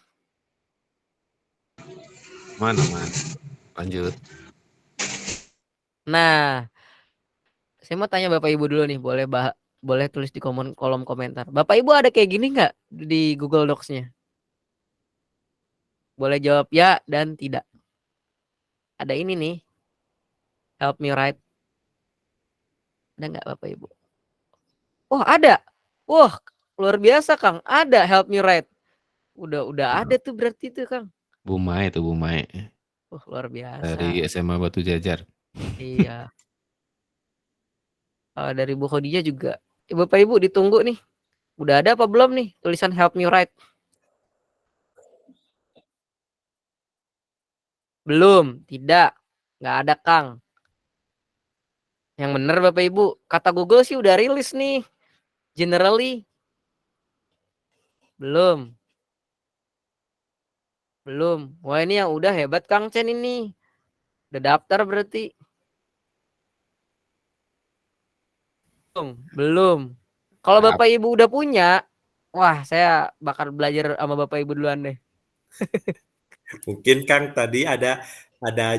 Mana? Lanjut. Nah, saya mau tanya Bapak Ibu dulu nih, boleh tulis di kolom komentar. Bapak Ibu ada kayak gini nggak di Google Docs-nya? Boleh jawab ya dan tidak. Ada ini nih. Help me write. Ada nggak Bapak Ibu? Oh, ada. Wah, luar biasa Kang. Ada help me write. Udah ada tuh berarti tuh Kang. Bu Mai. Luar biasa. Dari SMA Batu Jajar. Iya. Dari Bu Khadijah juga. Bapak Ibu ditunggu nih. Udah ada apa belum nih tulisan help me write? Belum, tidak. Nggak ada, Kang. Yang bener Bapak Ibu, kata Google sih udah rilis nih. Generally. Belum. Belum. Wah, ini yang udah hebat Kang Chen ini. Udah daftar berarti. Belum. Kalau Bapak Ibu udah punya, wah saya bakal belajar sama Bapak Ibu duluan deh. Mungkin Kang tadi ada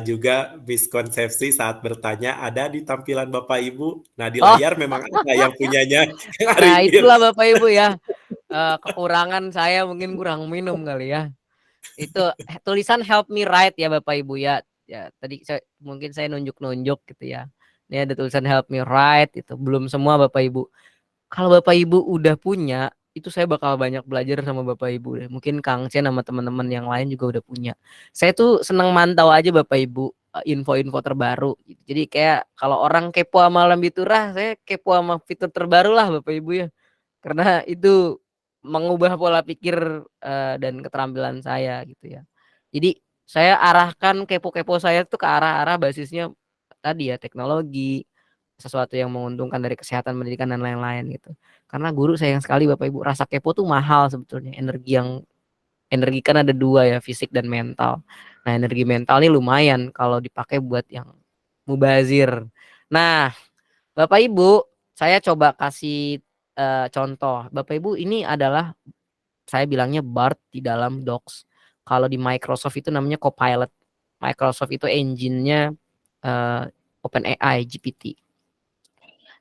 juga miskonsepsi saat bertanya, ada di tampilan Bapak Ibu. Nah, di Oh. layar memang ada yang punyanya Kang Nah, Arifin. itulah Bapak Ibu ya. Kekurangan saya mungkin kurang minum kali ya. Itu tulisan help me write ya Bapak Ibu ya. Ya, tadi mungkin saya nunjuk-nunjuk gitu ya. Ini ada tulisan help me write itu. Belum semua Bapak Ibu. Kalau Bapak Ibu udah punya, itu saya bakal banyak belajar sama Bapak Ibu deh. Mungkin Kang Chen sama teman-teman yang lain juga udah punya. Saya tuh senang mantau aja Bapak Ibu info-info terbaru. Jadi kayak kalau orang kepo sama Lambiturah, saya kepo sama fitur terbaru lah Bapak Ibu ya. Karena itu mengubah pola pikir dan keterampilan saya gitu ya. Jadi saya arahkan kepo-kepo saya tuh ke arah-arah basisnya tadi ya, teknologi, sesuatu yang menguntungkan dari kesehatan, pendidikan dan lain-lain gitu. Karena guru sayang sekali Bapak Ibu, rasa kepo tuh mahal sebetulnya. Energi kan ada dua ya, fisik dan mental. Nah, energi mental ini lumayan kalau dipakai buat yang mubazir. Nah, Bapak Ibu, saya coba kasih contoh. Bapak Ibu, ini adalah saya bilangnya Bard di dalam Docs. Kalau di Microsoft itu namanya Copilot. Microsoft itu engine-nya OpenAI GPT.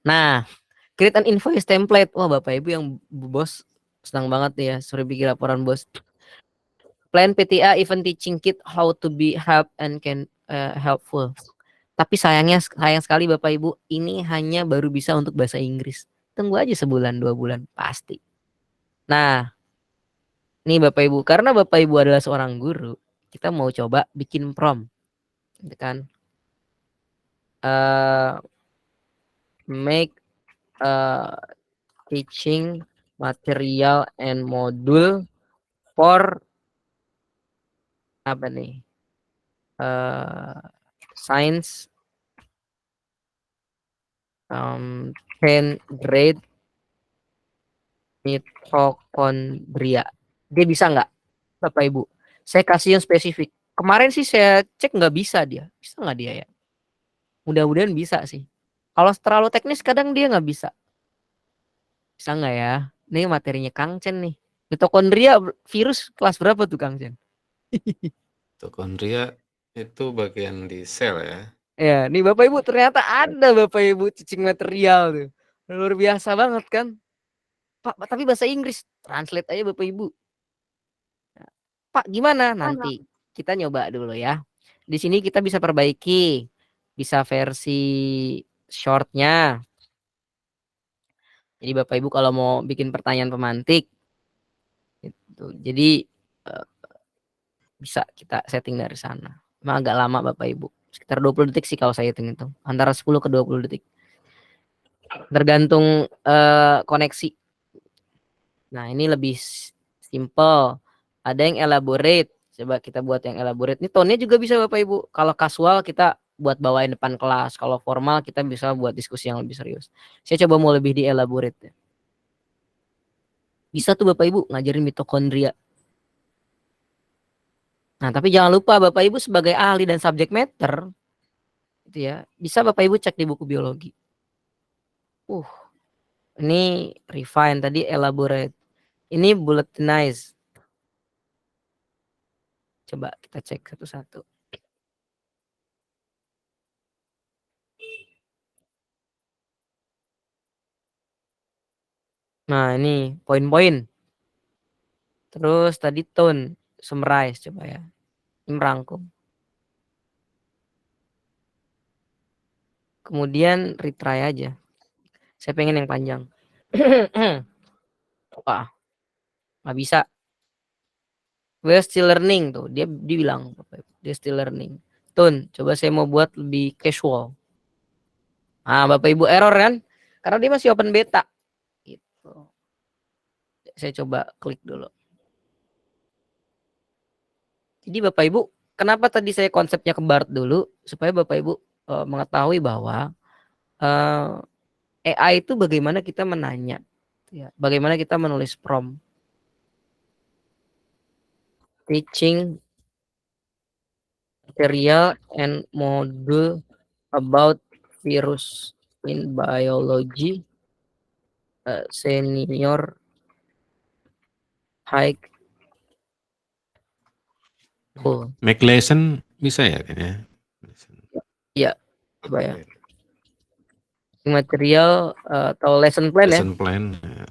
Nah, create an invoice template. Wah, Bapak Ibu yang bos senang banget nih ya, suruh bikin laporan bos. Plan PTA even teaching kid how to be help and can helpful. Tapi sayang sekali Bapak Ibu, ini hanya baru bisa untuk bahasa Inggris. Tunggu aja sebulan 2 bulan pasti. Nah, nih Bapak Ibu, karena Bapak Ibu adalah seorang guru, kita mau coba bikin prompt, gitu kan? Make teaching material and module for apa nih? Science 10 grade mitochondria. Dia bisa nggak, Bapak Ibu? Saya kasih yang spesifik. Kemarin sih saya cek nggak bisa dia. Bisa nggak dia ya? Mudah-mudahan bisa sih. Kalau terlalu teknis kadang dia nggak bisa. Bisa nggak ya? Ini materinya Kang Chen nih. Mitokondria virus kelas berapa tuh Kang Chen? Mitokondria itu bagian di sel ya. Ya, nih Bapak Ibu ternyata ada Bapak Ibu cicing material tuh. Luar biasa banget kan? Pak, tapi bahasa Inggris. Translate aja Bapak Ibu. Pak, gimana? Nanti kita nyoba dulu ya. Di sini kita bisa perbaiki. Bisa versi shortnya. Jadi Bapak Ibu kalau mau bikin pertanyaan pemantik, gitu. Jadi bisa kita setting dari sana. Emang agak lama Bapak Ibu. Sekitar 20 detik sih kalau saya hitung-hitung. Antara 10 ke 20 detik. Tergantung koneksi. Nah, ini lebih simple. Ada yang elaborate. Coba kita buat yang elaborate. Ini tone-nya juga bisa Bapak Ibu. Kalau casual kita buat bawain depan kelas. Kalau formal kita bisa buat diskusi yang lebih serius. Saya coba mau lebih di elaborate. Bisa tuh Bapak Ibu ngajarin mitokondria. Nah, tapi jangan lupa Bapak Ibu sebagai ahli dan subject matter gitu ya. Bisa Bapak Ibu cek di buku biologi. Ini refine tadi, elaborate. Ini bulletinize. Coba kita cek satu-satu. Nah, ini poin-poin. Terus tadi tone, summarize coba ya. Ini merangkum. Kemudian retry aja. Saya pengen yang panjang. Wah, nggak bisa. We're still learning tuh. Dia bilang, dia still learning. Tone, coba saya mau buat lebih casual. Nah, Bapak Ibu error kan? Karena dia masih open beta. Gitu. Saya coba klik dulu. Jadi Bapak Ibu kenapa tadi saya konsepnya ke BART dulu supaya Bapak Ibu mengetahui bahwa AI itu bagaimana kita menanya, ya, bagaimana kita menulis prompt. Teaching material and module about virus in biology, senior high school. Make lesson bisa ya kayaknya. Ya, coba ya. Material atau lesson plan ya. Lesson plan,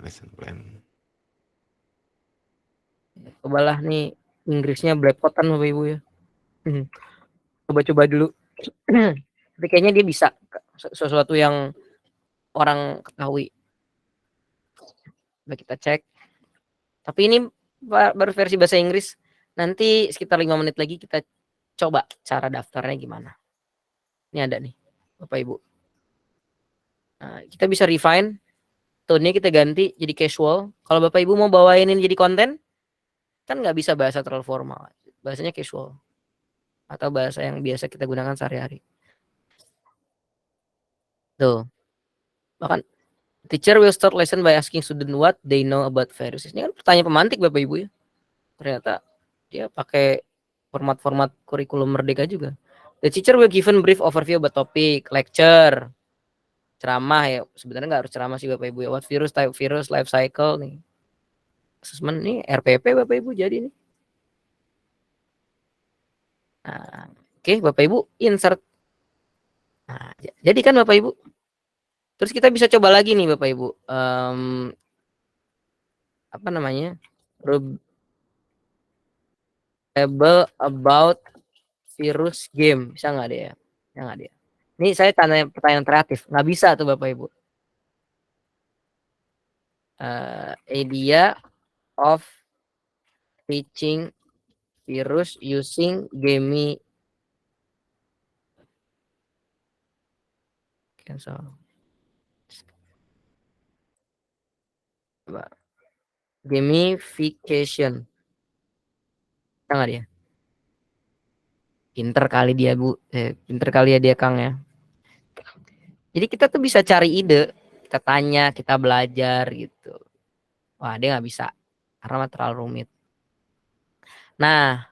lesson plan. Cobalah nih Inggrisnya belepotan Bapak Ibu ya. Coba-coba dulu. Tapi kayaknya dia bisa sesuatu yang orang ketahui. Coba kita cek. Tapi ini baru versi bahasa Inggris. Nanti sekitar 5 menit lagi kita coba cara daftarnya gimana. Ini ada nih Bapak Ibu. Nah, kita bisa refine. Tone-nya kita ganti jadi casual. Kalau Bapak Ibu mau bawain ini jadi konten, kan nggak bisa bahasa terlalu formal. Bahasanya casual. Atau bahasa yang biasa kita gunakan sehari-hari. Tuh. Bahkan teacher will start lesson by asking student what they know about viruses. Ini kan pertanyaan pemantik Bapak Ibu ya. Ternyata dia pakai format-format kurikulum Merdeka juga. The teacher will given brief overview about topic, lecture, ceramah ya. Sebenarnya nggak harus ceramah sih Bapak Ibu ya. What virus, type virus, life cycle nih. Assessment nih RPP Bapak Ibu jadi nih. Nah, oke, Bapak Ibu insert. Nah, jadi kan Bapak Ibu. Terus kita bisa coba lagi nih Bapak Ibu. Apa namanya? Table about virus game. Bisa nggak dia? Ya nggak dia. Ini saya tanya pertanyaan kreatif. Nggak bisa tuh Bapak Ibu. Idea of teaching virus using gaming. Cancel. Gamification. Bisa nggak dia? Pinter kali dia Bu. Pinter kali ya dia Kang ya. Jadi kita tuh bisa cari ide, kita tanya, kita belajar gitu. Wah dia nggak bisa karena terlalu rumit. Nah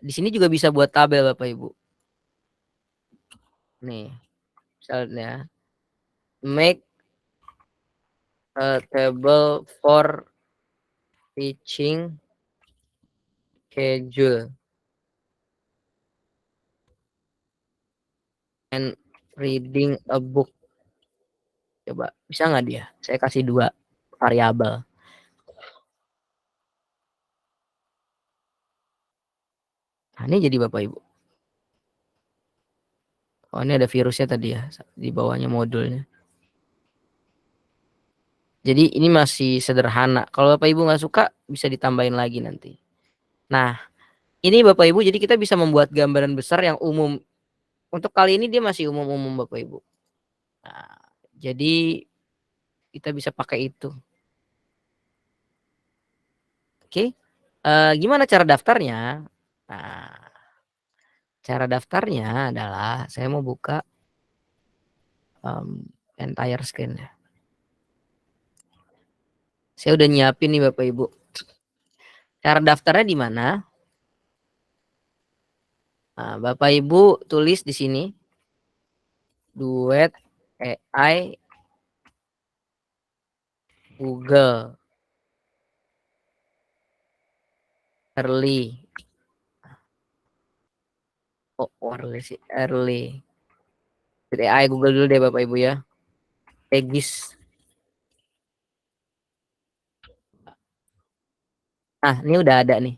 di sini juga bisa buat tabel Bapak Ibu. Nih misalnya make a table for teaching schedule and reading a book. Coba bisa nggak dia? Saya kasih 2 variabel. Nah, ini jadi Bapak Ibu. Oh ini ada virusnya tadi ya di bawahnya modulnya. Jadi ini masih sederhana. Kalau Bapak Ibu nggak suka bisa ditambahin lagi nanti. Nah ini Bapak Ibu jadi kita bisa membuat gambaran besar yang umum. Untuk kali ini dia masih umum-umum Bapak Ibu. Nah, jadi kita bisa pakai itu. Oke. Gimana cara daftarnya? Nah, cara daftarnya adalah saya mau buka entire screen ya. Saya udah nyiapin nih Bapak Ibu. Cara daftarnya di mana? Nah, Bapak Ibu tulis di sini Duet AI Google early. Early sih, early. Duet AI Google dulu deh Bapak Ibu ya. Egis. Nah, ini udah ada nih.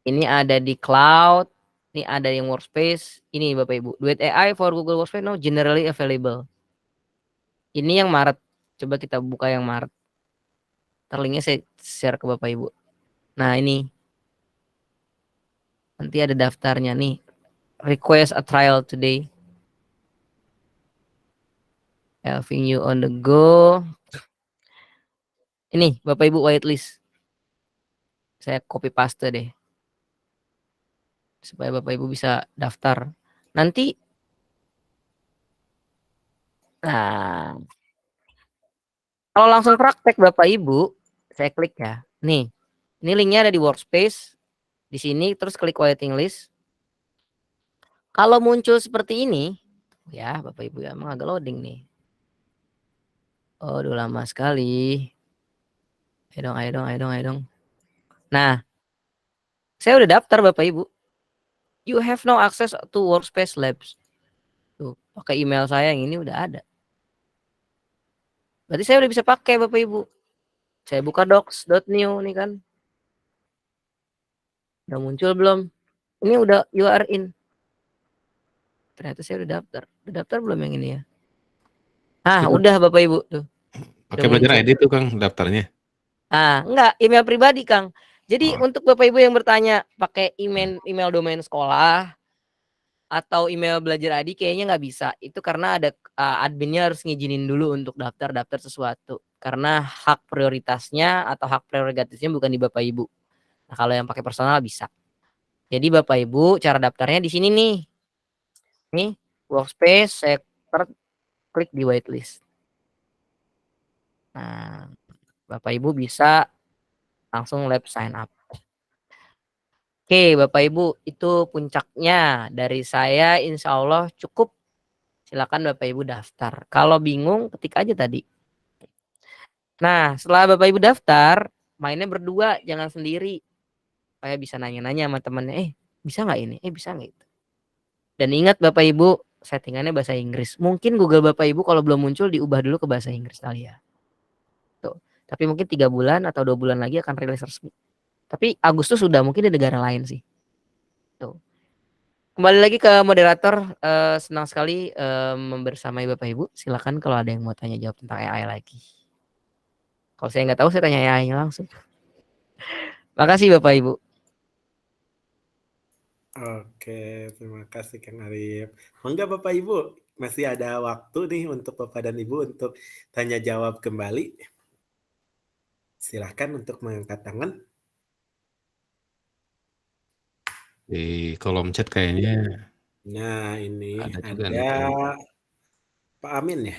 Ini ada di cloud, ini ada yang workspace. Ini Bapak Ibu, Duet AI for Google Workspace now generally available. Ini yang Maret. Coba kita buka yang Maret. Linknya saya share ke Bapak Ibu. Nah, ini. Nanti ada daftarnya nih. Request a trial today. Having you on the go. Ini Bapak Ibu whitelist. Saya copy paste deh. supaya Bapak Ibu bisa daftar. Nanti nah, kalau langsung praktek Bapak Ibu, saya klik ya. Nih, ini linknya ada di Workspace. Di sini terus klik waiting list. Kalau muncul seperti ini, ya Bapak Ibu ya, emang agak loading nih. Oh, udah lama sekali. Ayo dong. Nah, saya udah daftar Bapak Ibu. You have no access to Workspace Labs. Tuh, pakai email saya yang ini udah ada. Berarti saya udah bisa pakai Bapak Ibu. Saya buka docs.new nih kan. Udah muncul belum? Ini udah you are in. Ternyata saya udah daftar. Udah daftar belum yang ini ya? Ah, udah Bapak Ibu tuh. Pakai Belajar ID tuh Kang daftarnya. Enggak, email pribadi Kang. Jadi untuk Bapak Ibu yang bertanya pakai email domain sekolah atau email Belajar ID kayaknya nggak bisa. Itu karena ada adminnya harus ngizinin dulu untuk daftar sesuatu. Karena hak prioritasnya atau hak prerogatifnya bukan di Bapak Ibu. Nah, kalau yang pakai personal bisa. Jadi Bapak Ibu cara daftarnya di sini nih. Nih, Workspace, saya klik di waitlist. Nah, Bapak Ibu bisa langsung lab sign up. Oke, Bapak Ibu, itu puncaknya dari saya. Insya Allah cukup. Silakan Bapak Ibu daftar. Kalau bingung, ketik aja tadi. Nah, setelah Bapak Ibu daftar, mainnya berdua, jangan sendiri. Supaya bisa nanya-nanya sama temennya, bisa nggak ini? Bisa nggak itu? Dan ingat Bapak Ibu, settingannya bahasa Inggris. Mungkin Google Bapak Ibu kalau belum muncul diubah dulu ke bahasa Inggris kali ya. Tuh. Tapi mungkin 3 bulan atau 2 bulan lagi akan rilis resmi. Tapi Agustus sudah mungkin di negara lain sih. Tuh. Kembali lagi ke moderator, senang sekali membersamai Bapak Ibu. Silakan kalau ada yang mau tanya jawab tentang AI lagi. Kalau saya nggak tahu, saya tanya AI-nya langsung. Makasih Bapak Ibu. Oke, terima kasih Kang Arif. Mangga Bapak Ibu, masih ada waktu nih untuk Bapak dan Ibu untuk tanya jawab kembali. Silahkan untuk mengangkat tangan. Di kolom chat kayaknya. Nah, ini Ada juga ada nih. Pak Amin ya.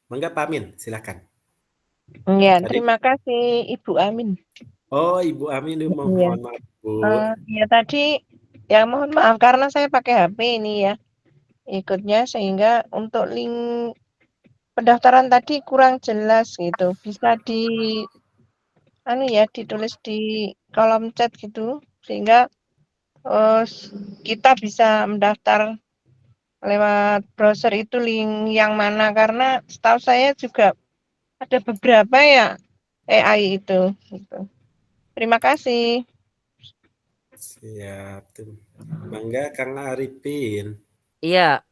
Mangga Pak Amin, silahkan. Ya, Tadi, terima kasih Ibu Amin. oh Ibu Amin, Iya. mohon maaf Bu. Ya tadi, ya mohon maaf karena saya pakai HP ini ya ikutnya, sehingga untuk link pendaftaran tadi kurang jelas gitu. Bisa ditulis di kolom chat gitu, sehingga kita bisa mendaftar lewat browser itu link yang mana, karena setahu saya juga ada beberapa ya AI itu gitu. Terima kasih. Siap. Mangga Kang Arifin. Iya,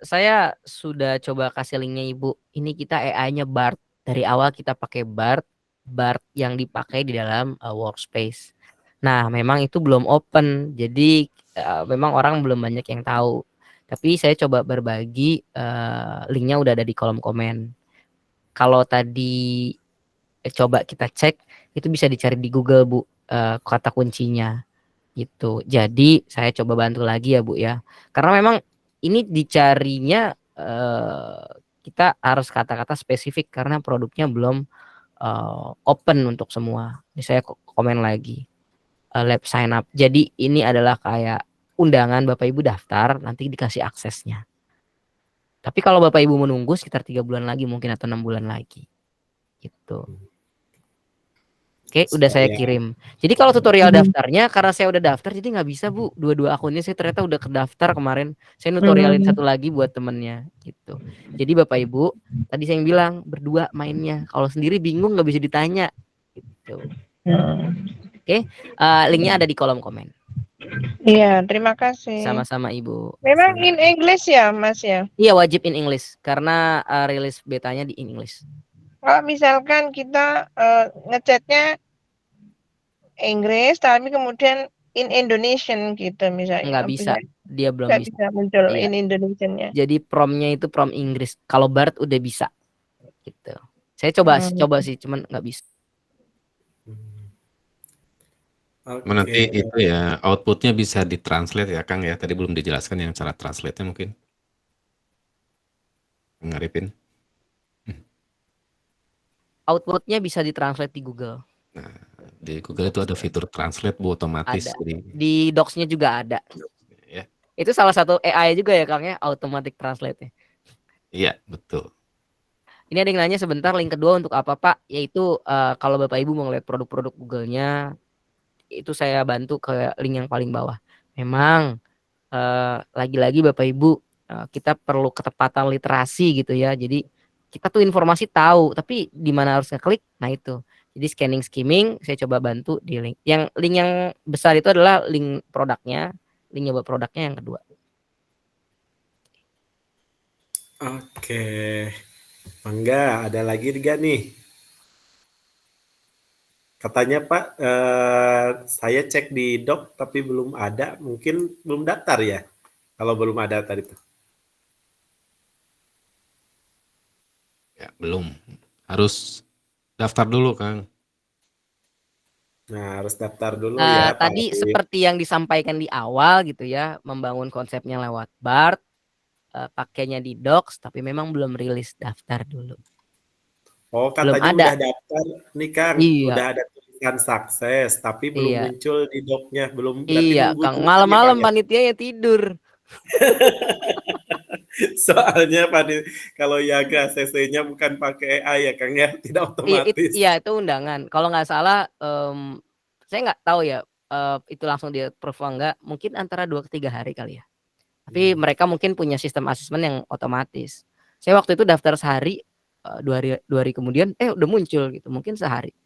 saya sudah coba kasih linknya Ibu. Ini kita AI-nya BART. Dari awal kita pakai BART yang dipakai di dalam Workspace. Nah, memang itu belum open. Jadi memang orang belum banyak yang tahu. Tapi saya coba berbagi, linknya udah ada di kolom komen. Kalau tadi coba kita cek, itu bisa dicari di Google Bu, kata kuncinya. Gitu. Jadi saya coba bantu lagi ya Bu ya. Karena memang ini dicarinya kita harus kata-kata spesifik karena produknya belum open untuk semua. Ini saya komen lagi. Lab sign up. Jadi ini adalah kayak undangan Bapak Ibu daftar, nanti dikasih aksesnya. Tapi kalau Bapak Ibu menunggu sekitar 3 bulan lagi mungkin atau 6 bulan lagi. Gitu. Oke, udah saya kirim. Jadi kalau tutorial daftarnya, karena saya udah daftar, jadi nggak bisa Bu. Dua-dua akunnya saya ternyata udah kedaftar kemarin. Saya tutorialin satu lagi buat temennya, gitu. Jadi Bapak Ibu, tadi saya bilang berdua mainnya. Kalau sendiri bingung nggak bisa ditanya, gitu. Oke, linknya ada di kolom komen. Iya, terima kasih. Sama-sama Ibu. Memang in English ya, Mas ya? Iya, wajib in English karena rilis betanya di in English. Kalau misalkan kita ngechatnya Inggris, tapi kemudian in Indonesian gitu misalnya. Nggak bisa, dia belum bisa. Bisa muncul Iya. in Indonesian-nya. Jadi promnya itu prom Inggris. Kalau BART udah bisa, gitu. Saya coba sih, cuman nggak bisa. Cuma nanti Oke. itu ya output-nya bisa ditranslate ya Kang ya. Tadi belum dijelaskan yang cara translate-nya mungkin. Kang Arifin. Output-nya bisa ditranslate di Google. Nah, di Google itu ada fitur translate bu otomatis. Ada. Jadi Di Docs-nya juga ada. ya. Itu salah satu AI juga ya Kang ya, automatic translate-nya. Iya, betul. Ini ada yang nanya sebentar, link kedua untuk apa Pak? Yaitu kalau Bapak Ibu mau lihat produk-produk Google-nya, itu saya bantu ke link yang paling bawah. Memang lagi-lagi Bapak Ibu kita perlu ketepatan literasi gitu ya. Jadi kita tuh informasi tahu, tapi di mana harus ngeklik? Nah itu. Jadi scanning skimming saya coba bantu di link. Yang link yang besar itu adalah link produknya, link nyoba produknya yang kedua. Oke. Mangga, ada lagi nggak nih? Katanya Pak, saya cek di doc tapi belum ada, mungkin belum daftar ya? Kalau belum ada tadi tuh. Ya, belum. Harus daftar dulu Kang. Nah, harus daftar dulu ya Pak Tadi Arif. seperti yang disampaikan di awal gitu ya, membangun konsepnya lewat BART, pakainya di Docs, tapi memang belum rilis, daftar dulu. Oh, Belum katanya ada. udah daftar nih Kang, Iya. udah ada tulisan sukses, tapi belum Iya. muncul di doc-nya, belum berarti Iya, nunggu Kang. terus ya, Malam-malam Kang, ya? panitianya tidur. Soalnya kalau Yaga CC-nya bukan pakai AI ya Kang ya, tidak otomatis. Iya, itu undangan. Kalau nggak salah, saya nggak tahu ya, itu langsung di approve apa enggak. Mungkin antara 2 ke 3 hari kali ya. Tapi mereka mungkin punya sistem asesmen yang otomatis. Saya waktu itu daftar sehari, 2 hari kemudian, udah muncul gitu. Mungkin sehari.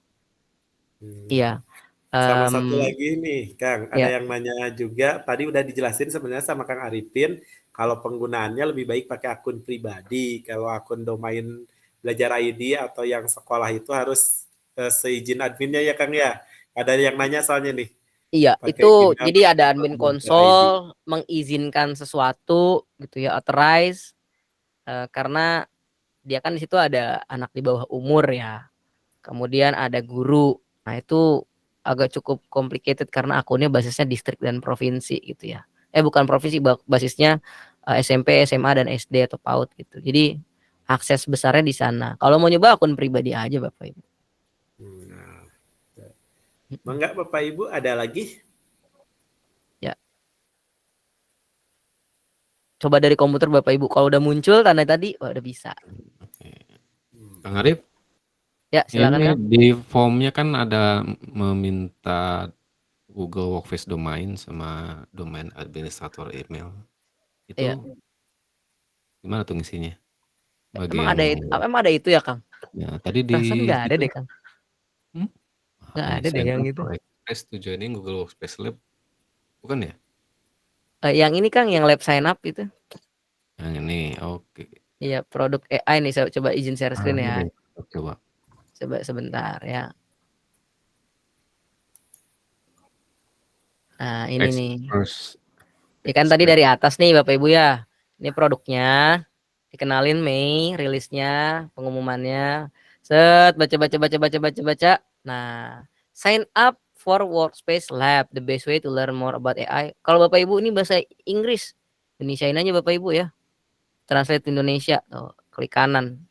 Iya. Sama satu lagi nih Kang, ada Ya. yang nanya juga, tadi udah dijelasin sebenarnya sama Kang Arifin, kalau penggunaannya lebih baik pakai akun pribadi, kalau akun domain Belajar ID atau yang sekolah itu harus seizin adminnya ya Kang ya. Ada yang nanya soalnya nih. Iya, Pakai itu email jadi ada atau admin Belajar ID. konsol mengizinkan sesuatu gitu ya, authorize, karena dia kan di situ ada anak di bawah umur ya. Kemudian ada guru. Nah, itu agak cukup complicated karena akunnya basisnya distrik dan provinsi gitu ya. Bukan provinsi, basisnya SMP, SMA dan SD atau PAUD gitu. Jadi akses besarnya di sana. Kalau mau nyoba akun pribadi aja Bapak Ibu. Nah, Mangga Bapak Ibu ada lagi? Ya. Coba dari komputer Bapak Ibu, kalau udah muncul tanda tadi, udah bisa. Kang Arif? Ya, silakan Ini Kang. di formnya kan ada meminta Google Workspace domain sama domain administrator email. Itu Iya. gimana tuh ngisinya? Emang ada itu ya Kang? Ya, tadi Perasaan di nggak ada situ. deh Kang. Nggak ada deh yang gitu. Request to joining Google Workspace Lab. Bukan ya? Yang ini Kang, yang lab sign up itu. Yang ini, oke. Iya, produk AI nih, saya coba izin share screen ya. Coba. Coba sebentar ya. Nah, ini nih. Ya kan tadi dari atas nih Bapak Ibu ya. Ini produknya. Dikenalin Mei, rilisnya, pengumumannya. Set, baca. Nah, sign up for Workspace Lab, the best way to learn more about AI. Kalau Bapak Ibu ini bahasa Inggris, Indonesiain aja Bapak Ibu ya. Translate Indonesia, tuh, klik kanan.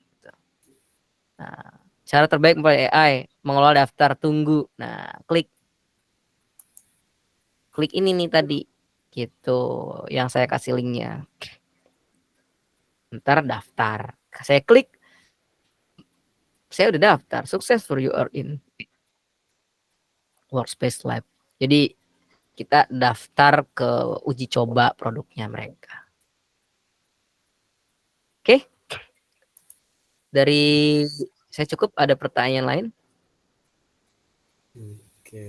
Nah, cara terbaik mempelajari AI, mengelola daftar tunggu. Nah, klik ini nih tadi, gitu, yang saya kasih linknya. Ntar daftar, saya klik, saya udah daftar, successful you are in Workspace Lab. Jadi kita daftar ke uji coba produknya mereka. Oke. Dari saya cukup, ada pertanyaan lain? Oke.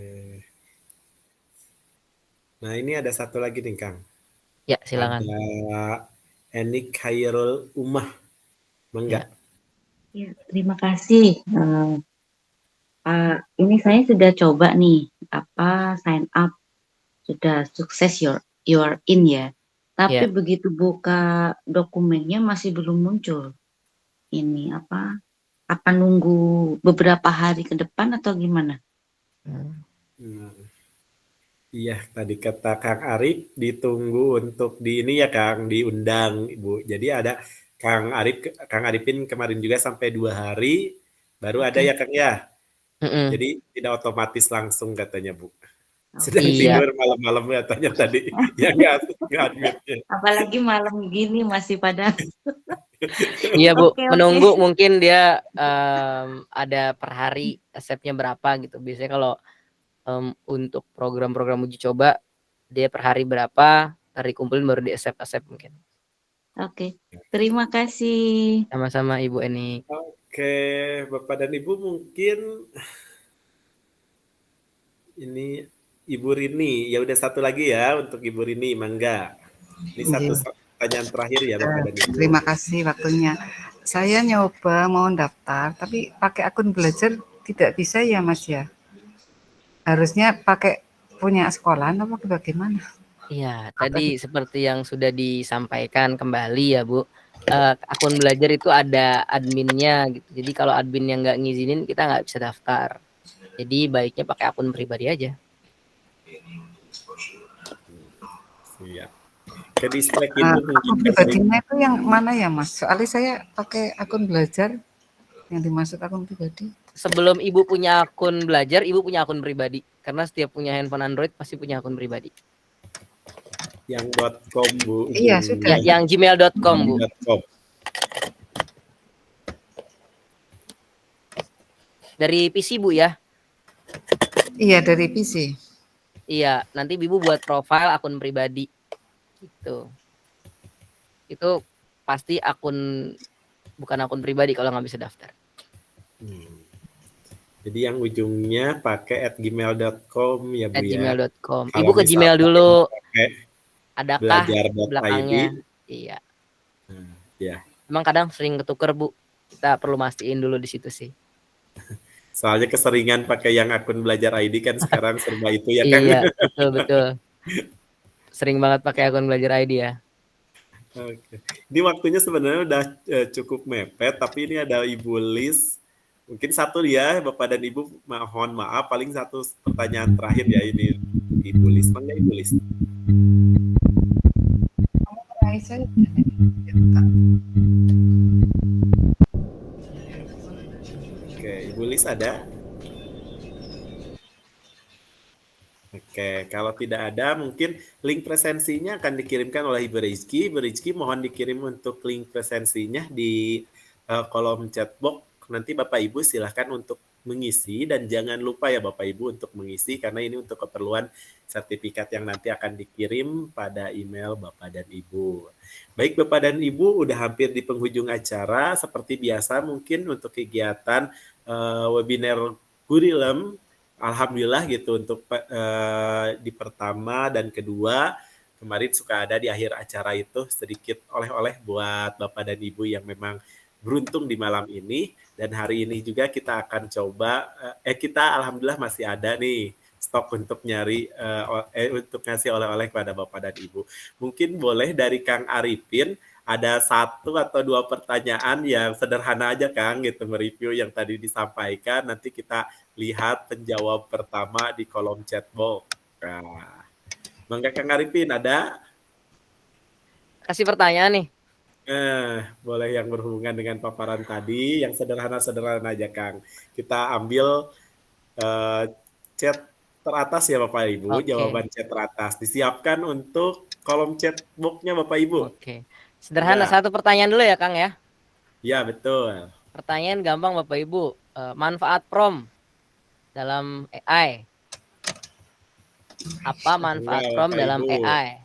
Nah, ini ada satu lagi nih Kang. Ya, silakan. Ada Enik Khairul Umah. Mangga. Ya, terima kasih. Ini saya sudah coba nih sign up, sudah sukses you are in ya. Tapi begitu buka dokumennya masih belum muncul. Ini apa nunggu beberapa hari ke depan atau gimana? Iya, tadi kata Kang Arif ditunggu untuk di ini ya Kang, diundang Ibu. Jadi ada Kang Arifin kemarin juga sampai 2 hari, baru ada ya Kang ya. Mm-mm. Jadi tidak otomatis langsung katanya Bu. Sedang Iya. tidur malam-malam katanya tadi. Ya nggak admitnya. Apalagi malam gini masih pada. Iya Bu, Oke, menunggu oke. mungkin dia ada per hari accept-nya berapa gitu. Biasanya kalau untuk program-program uji coba dia per hari berapa, ntar dikumpulin baru di accept mungkin. Oke, terima kasih. Sama-sama Ibu Eni. Oke, Bapak dan Ibu mungkin ini Ibu Rini. Ya udah satu lagi ya untuk Ibu Rini, mangga. Ini satu Iya. pertanyaan terakhir ya Bapak dan Ibu. Terima kasih waktunya. Saya nyoba mau daftar, tapi pakai akun belajar tidak bisa ya Mas ya? Harusnya pakai punya sekolahan apa bagaimana? Iya, tadi seperti yang sudah disampaikan kembali ya Bu. Akun belajar itu ada adminnya gitu. Jadi kalau admin yang nggak ngizinin kita nggak bisa daftar. Jadi baiknya pakai akun pribadi aja. Siap. Ke distrakin dulu. Akun pribadinya itu yang mana ya Mas? Soalnya saya pakai akun belajar yang dimaksud akun pribadi. Sebelum Ibu punya akun belajar, Ibu punya akun pribadi. Karena setiap punya handphone Android pasti punya akun pribadi. Yang .com Bu. Iya sudah. Ya, yang gmail.com Bu. Dari PC Bu ya? Iya dari PC. Iya, nanti Ibu buat profil akun pribadi. Gitu. Itu pasti bukan akun pribadi kalau nggak bisa daftar. Jadi yang ujungnya pakai @gmail.com ya Bu ya. @gmail.com. Ibu ke Gmail dulu. Adakah belajar.id? belakangnya? Iya. Ya. Emang kadang sering ketuker Bu. Kita perlu mastiin dulu di situ sih. Soalnya keseringan pakai yang akun belajar ID kan sekarang serba itu ya kan. Iya, betul. Sering banget pakai akun belajar ID ya. Oke. Ini waktunya sebenarnya udah cukup mepet, tapi ini ada Ibu Lis. Mungkin satu ya, Bapak dan Ibu, mohon maaf, paling satu pertanyaan terakhir ya ini Ibu Lis. Mana Ibu Lis? Oke, Ibu Lis ada? Oke, kalau tidak ada mungkin link presensinya akan dikirimkan oleh Ibu Rizky. Ibu Rizky mohon dikirim untuk link presensinya di kolom chat box. Nanti Bapak Ibu silahkan untuk mengisi dan jangan lupa ya Bapak Ibu untuk mengisi karena ini untuk keperluan sertifikat yang nanti akan dikirim pada email Bapak dan Ibu. Baik Bapak dan Ibu, udah hampir di penghujung acara. Seperti biasa mungkin untuk kegiatan webinar Gurilem, alhamdulillah gitu untuk di pertama dan kedua kemarin suka ada di akhir acara itu sedikit oleh-oleh buat Bapak dan Ibu yang memang beruntung di malam ini, dan hari ini juga kita akan coba kita alhamdulillah masih ada nih stok untuk nyari untuk ngasih oleh-oleh kepada Bapak dan Ibu. Mungkin boleh dari Kang Arifin ada 1 atau 2 pertanyaan yang sederhana aja Kang gitu, mereview yang tadi disampaikan, nanti kita lihat penjawab pertama di kolom chat box. Nah, Mangga Kang Arifin ada? Kasih pertanyaan nih. Boleh yang berhubungan dengan paparan tadi, yang sederhana-sederhana aja Kang. Kita ambil chat teratas ya Bapak Ibu, jawaban chat teratas. Disiapkan untuk kolom chat box-nya Bapak Ibu. Oke. Sederhana, ya. 1 pertanyaan dulu ya Kang ya. Ya, betul. Pertanyaan gampang Bapak Ibu. Manfaat prom dalam AI. Apa manfaat prom dalam AI?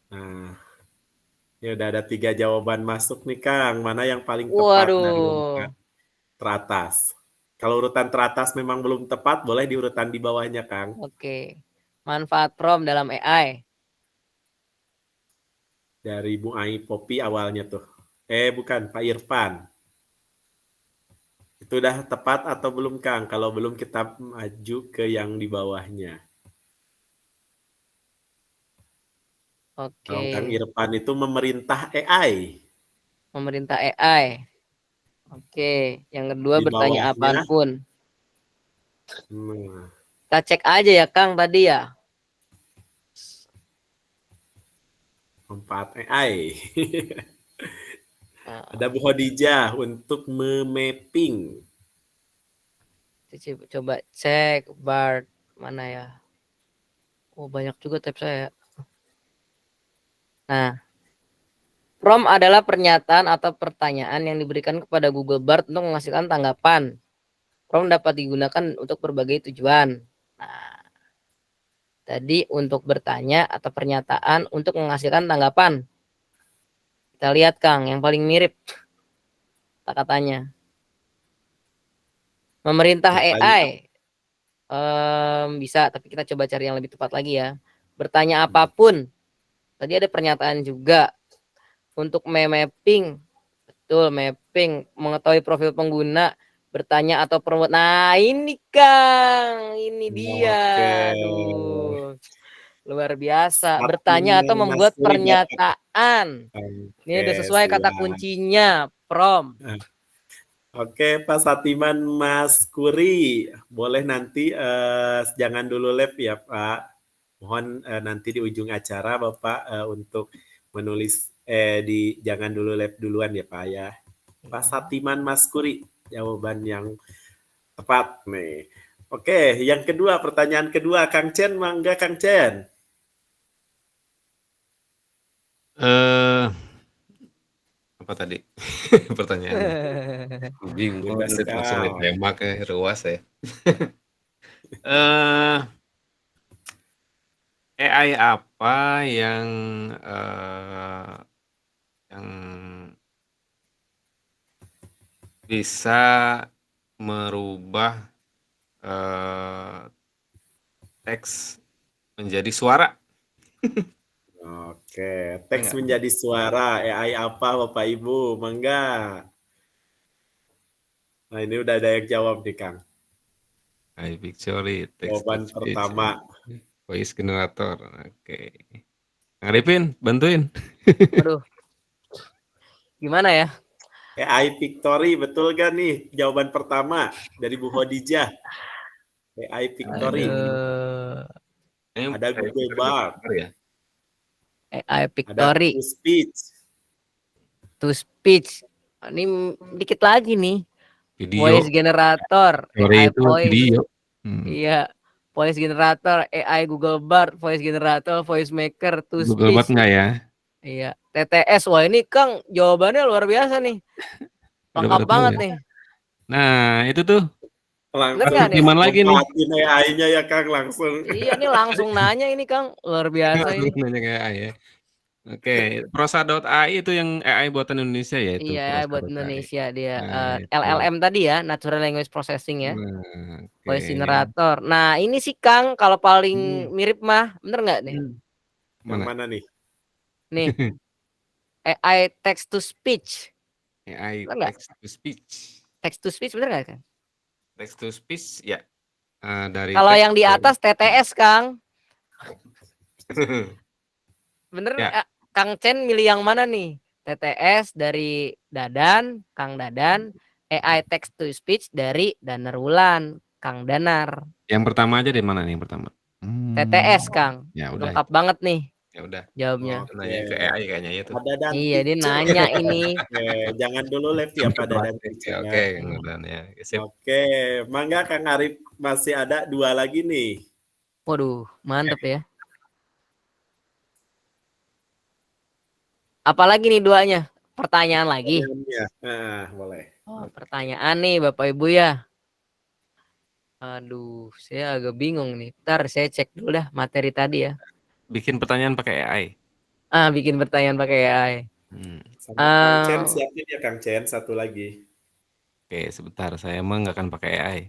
Nah, ya udah ada 3 jawaban masuk nih Kang. Mana yang paling tepat dari urutan teratas? Kalau urutan teratas memang belum tepat, boleh di urutan di bawahnya Kang. Oke. Manfaat prom dalam AI. Dari Bu Ai Popi awalnya tuh. Bukan, Pak Irfan. Itu udah tepat atau belum Kang? Kalau belum kita maju ke yang di bawahnya. Oke. Kalau Kang Irfan itu memerintah AI. memerintah AI. Oke, yang kedua Di bertanya bawahnya. apapun. Nah, Kita cek aja ya Kang tadi ya. 4 AI. Nah, Ada Bu Khadijah untuk memapping. coba cek Bart mana ya. Oh banyak juga tab saya. Nah, prompt adalah pernyataan atau pertanyaan yang diberikan kepada Google Bard untuk menghasilkan tanggapan. Prompt dapat digunakan untuk berbagai tujuan. Nah, tadi untuk bertanya atau pernyataan untuk menghasilkan tanggapan. Kita lihat Kang, yang paling mirip kata-katanya. Memerintah AI. Bisa, tapi kita coba cari yang lebih tepat lagi ya. Bertanya apapun. Tadi ada pernyataan juga. Untuk mapping, betul mapping, mengetahui profil pengguna, bertanya atau promote. Nah ini Kang, ini dia. Aduh, luar biasa. Bertanya atau membuat pernyataan. Ini udah sesuai kata kuncinya, prompt. Oke, Pak Satiman Mas Kuri, boleh nanti jangan dulu live ya Pak. Mohon nanti di ujung acara Bapak untuk menulis di jangan dulu live duluan ya Pak ya. Pak Satiman Mas Kuri, jawaban yang tepat nih. Oke, yang kedua, pertanyaan kedua, Kang Chen, mangga Kang Chen. Apa tadi pertanyaannya? Bingung langsung ditembak ya, ruas ya. AI apa yang bisa merubah teks menjadi suara? Oke, teks menjadi suara, AI apa Bapak Ibu, mangga. Nah ini udah ada yang jawab nih Kang. AI Pictory, text Jawaban pertama. voice generator. Oke. Arifin, bantuin. Aduh. Gimana ya? AI Pictory, betul gak nih jawaban pertama dari Bu Khadijah? AI Pictory. Ada Google Bard. Ya? AI Pictory. Ada To Speech. To Speech. Ini dikit lagi nih. Video. Voice generator. AI itu voice. Video. Iya. Voice generator, AI Google Bard, voice generator, voice maker, To Speech. Google Bard enggak ya? Iya. TTS. Wah ini Kang jawabannya luar biasa nih. Lengkap banget nih. Nah itu tuh. Langsung gimana lagi nih? AI-nya ya Kang langsung. Iya nih langsung nanya ini Kang. Luar biasa ini. Nanya ke AI ya. Oke, prosa.ai itu yang AI buatan Indonesia ya itu. Iya, buat Indonesia dia. Nah, LLM tadi ya, Natural Language Processing ya. Okay. Voice generator. Nah, ini sih Kang kalau paling mirip mah, bener nggak nih? Yang mana nih? Nih. AI text to speech. AI text to speech. Text to speech bener nggak Kang? Text to speech ya. Dari kalau yang di atas TTS Kang. Bener ya. Kang Chen milih yang mana nih? TTS dari Dadan, Kang Dadan, AI text to speech dari Danar Wulan, Kang Danar. Yang pertama aja di mana nih yang pertama? TTS Kang. Ya udah. Lengkap banget nih. Ya udah. Jawabnya. Nanya ke AI kayaknya itu. Iya, dia nanya ini. Jangan dulu live ya Pak Dadan. Oke, ya. Oke, mangga Kang Arif masih ada 2 lagi nih. Waduh, mantep ya. Apalagi nih duanya? Pertanyaan lagi. Nah, boleh. Oh, pertanyaan nih Bapak Ibu ya. Aduh, saya agak bingung nih. Ntar saya cek dulu dah materi tadi ya. Bikin pertanyaan pakai AI. Bikin pertanyaan pakai AI. Kang Chen siapin ya Kang Chen, satu lagi. Oke, sebentar. Saya emang nggak akan pakai AI.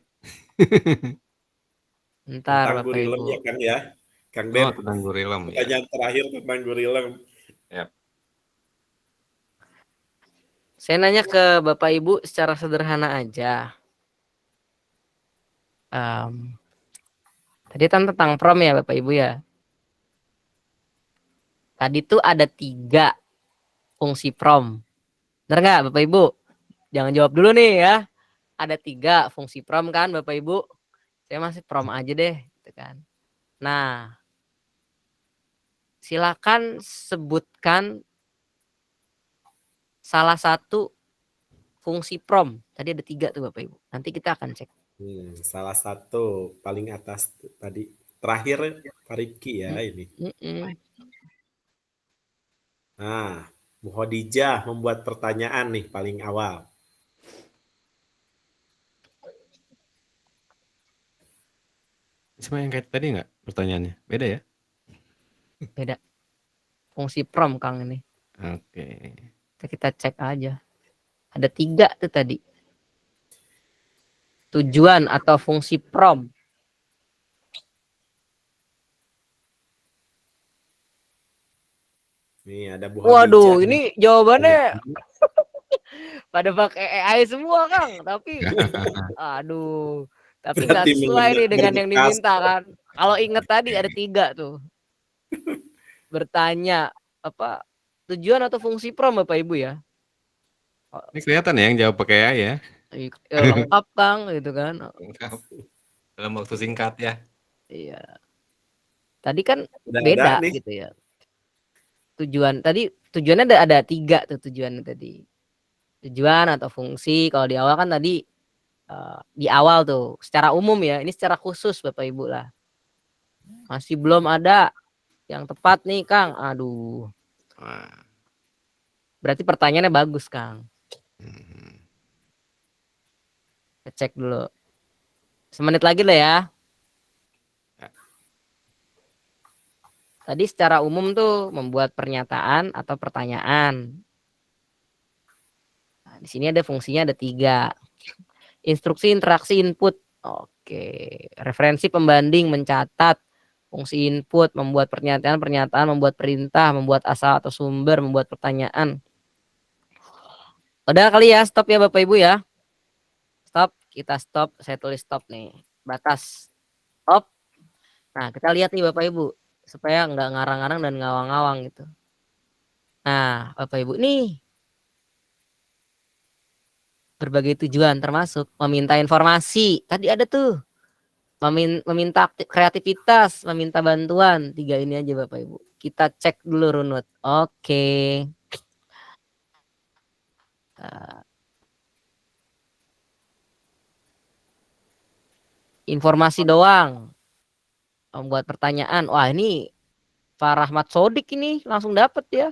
Ntar Bapak Ibu. Ya Kang ya. Kang Den. Tentang Gurilem. Pertanyaan terakhir tentang Gurilem. Yap. Saya nanya ke Bapak Ibu secara sederhana aja. Tadi kan tentang prom ya Bapak Ibu ya. Tadi tuh ada 3 fungsi prom. Bener nggak Bapak Ibu? Jangan jawab dulu nih ya. Ada 3 fungsi prom kan Bapak Ibu. Saya masih prom aja deh gitu kan. Nah, silakan sebutkan salah satu fungsi prom. Tadi ada 3 tuh Bapak Ibu. Nanti kita akan cek. Salah satu paling atas tadi terakhir Pak Rifki ya ini. Nah, Bu Khadijah membuat pertanyaan nih paling awal. Sama yang kayak tadi nggak pertanyaannya? Beda ya? Beda. Fungsi prom Kang ini. Oke. Kita cek aja. Ada 3 tuh tadi. Tujuan atau fungsi prom. Nih ada Bu Khadijah. Waduh, ini jawabannya pada pakai AI semua Kang. Tapi aduh. Tapi nggak Berarti sesuai nih dengan yang berbekas. diminta kan. Kalau inget tadi ada 3 tuh. Bertanya apa tujuan atau fungsi prom Bapak Ibu ya. Ini kelihatan ya yang jawab pakai AI ya. Lengkap Kang gitu kan. Lengkap. Dalam waktu singkat ya. Iya. Tadi kan Udah beda ada nih. gitu ya. Tujuan tadi tujuannya ada 3 tuh tujuan tadi. Tujuan atau fungsi kalau di awal kan tadi di awal tuh secara umum ya. Ini secara khusus Bapak Ibu lah. Masih belum ada yang tepat nih Kang. Aduh. Wah. Berarti pertanyaannya bagus Kang. Kita cek dulu. Semenit lagi lah ya. Tadi secara umum tuh membuat pernyataan atau pertanyaan. Nah, di sini ada fungsinya ada 3. Instruksi interaksi input. Oke. Referensi pembanding mencatat. Fungsi input membuat pernyataan, membuat perintah, membuat asal atau sumber, membuat pertanyaan. Udah kali ya, stop ya Bapak Ibu ya. Stop, kita stop. Saya tulis stop nih. Batas. Stop. Nah, kita lihat nih Bapak Ibu. Supaya nggak ngarang-ngarang dan ngawang-ngawang gitu. Nah, Bapak Ibu nih. Berbagai tujuan termasuk meminta informasi. Tadi ada tuh. Meminta kreativitas, meminta bantuan. 3 ini aja Bapak Ibu. Kita cek dulu runut. Oke. Informasi doang. Membuat pertanyaan. Wah ini Pak Rahmat Sodik ini langsung dapat ya.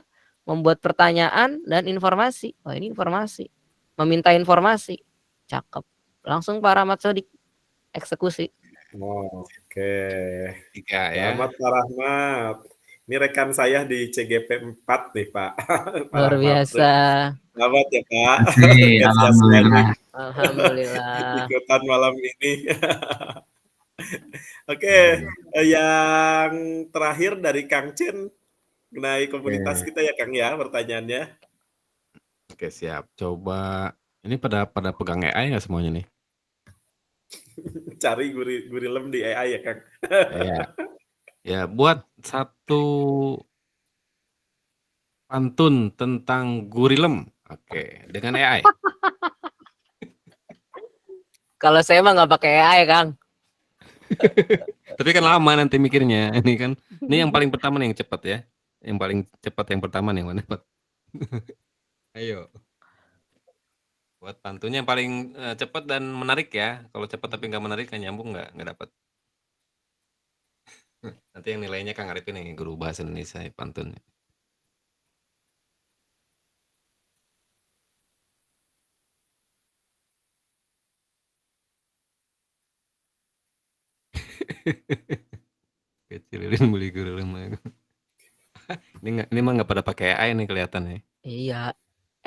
Membuat pertanyaan dan informasi. Wah ini informasi. Meminta informasi. Cakep. Langsung Pak Rahmat Sodik eksekusi. Oke. 3 ya. Selamat Pak Rahmat. Ini rekan saya di CGP 4 nih Pak. Luar biasa. Selamat ya Pak. Alhamdulillah. Alhamdulillah. Ikutan malam ini. Oke, yang terakhir dari Kang Chen mengenai komunitas kita ya Kang ya pertanyaannya. Oke siap. Coba ini pada pegang AI nggak semuanya nih? Cari gurilem di AI ya Kang. Iya. Ya buat satu pantun tentang gurilem. Oke, dengan AI. Kalau saya mah nggak pakai AI Kang. Tapi kan lama nanti mikirnya. Ini kan, ini yang paling pertama nih yang cepat ya. Yang paling cepat yang pertama nih yang mana cepat. Ayo. Buat pantunnya yang paling cepat dan menarik ya. Kalau cepat tapi nggak menarik kan nyambung nggak dapat. Nanti yang nilainya Kang Arifin nih guru bahasa Indonesia pantunnya. Kecilin beli gurilem. Ini mah nggak pada pakai AI nih kelihatannya. Iya.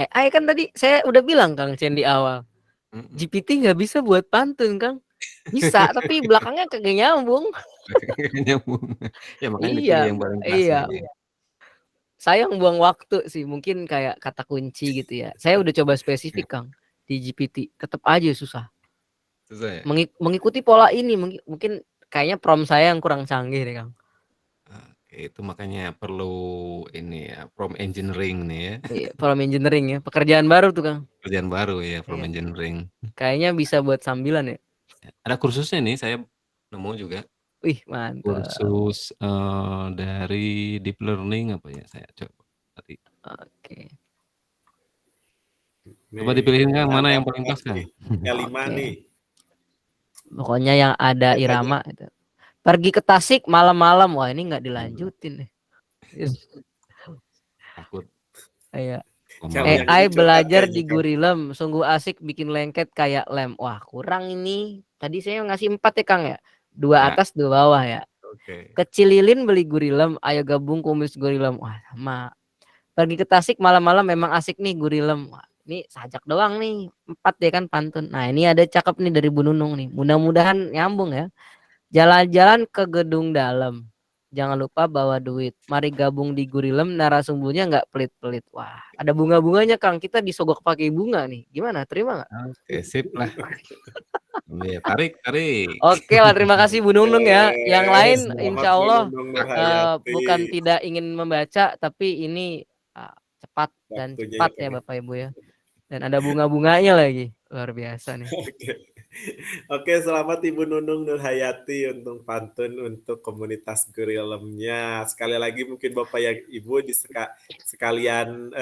AI kan tadi saya udah bilang Kang Chen di awal. GPT nggak bisa buat pantun Kang. Bisa tapi belakangnya kagak nyambung. Nyambung. Ya makanya Iya, dipilih yang paling pas. iya. Saya yang buang waktu sih, mungkin kayak kata kunci gitu ya. Saya udah coba spesifik Kang di GPT, tetap aja susah. Susah ya? Mengikuti pola ini mungkin kayaknya prompt saya yang kurang canggih deh Kang. Itu makanya perlu ini ya, prompt engineering nih ya. Iya, prompt engineering ya, pekerjaan baru tuh, Kang. Pekerjaan baru ya, prompt Iya. engineering. Kayaknya bisa buat sambilan ya? Ada kursusnya nih, saya nemu juga. Wih, mantap. Kursus, dari deep learning apa ya, saya coba tadi. Oke. Coba dipilihin Kang, mana yang mantap paling pas Kang? Yang 5 Oke. nih. Pokoknya yang ada Lihat aja. irama itu. Pergi ke Tasik malam-malam. Wah, ini nggak dilanjutin nih. Takut. Iya. Kalau yang AI ini coba belajar kayaknya, di Kang. Gurilem, sungguh asik bikin lengket kayak lem. Wah, kurang ini. Tadi saya ngasih 4 ya, Kang ya. 2 Ya. atas, 2 bawah ya. Oke. Kecil lilin beli Gurilem, ayo gabung kumis Gurilem. Wah, sama. Pergi ke Tasik malam-malam memang asik nih Gurilem. Wah, ini sajak doang nih. 4 ya kan pantun. Nah, ini ada cakep nih dari Bu Nunung nih. Mudah-mudahan nyambung ya. Jalan-jalan ke gedung dalam. Jangan lupa bawa duit. Mari gabung di Gurilem, narasumbernya nggak pelit-pelit. Wah, ada bunga-bunganya Kang. Kita disogok pakai bunga nih. Gimana? Terima nggak? Oke, sip lah. Iya, tarik. Oke lah, terima kasih Bu Nunung ya. Yang lain Selamat insya Allah Bu Nunung Nurhayati. bukan tidak ingin membaca, tapi ini cepat dan Waktunya cepat ya, ya Kang. Bapak Ibu ya. Dan ada bunga-bunganya lagi. Luar biasa nih. Oke, selamat Ibu Nunung Nurhayati untuk pantun untuk komunitas Gurilemnya. Sekali lagi mungkin Bapak yang Ibu sekalian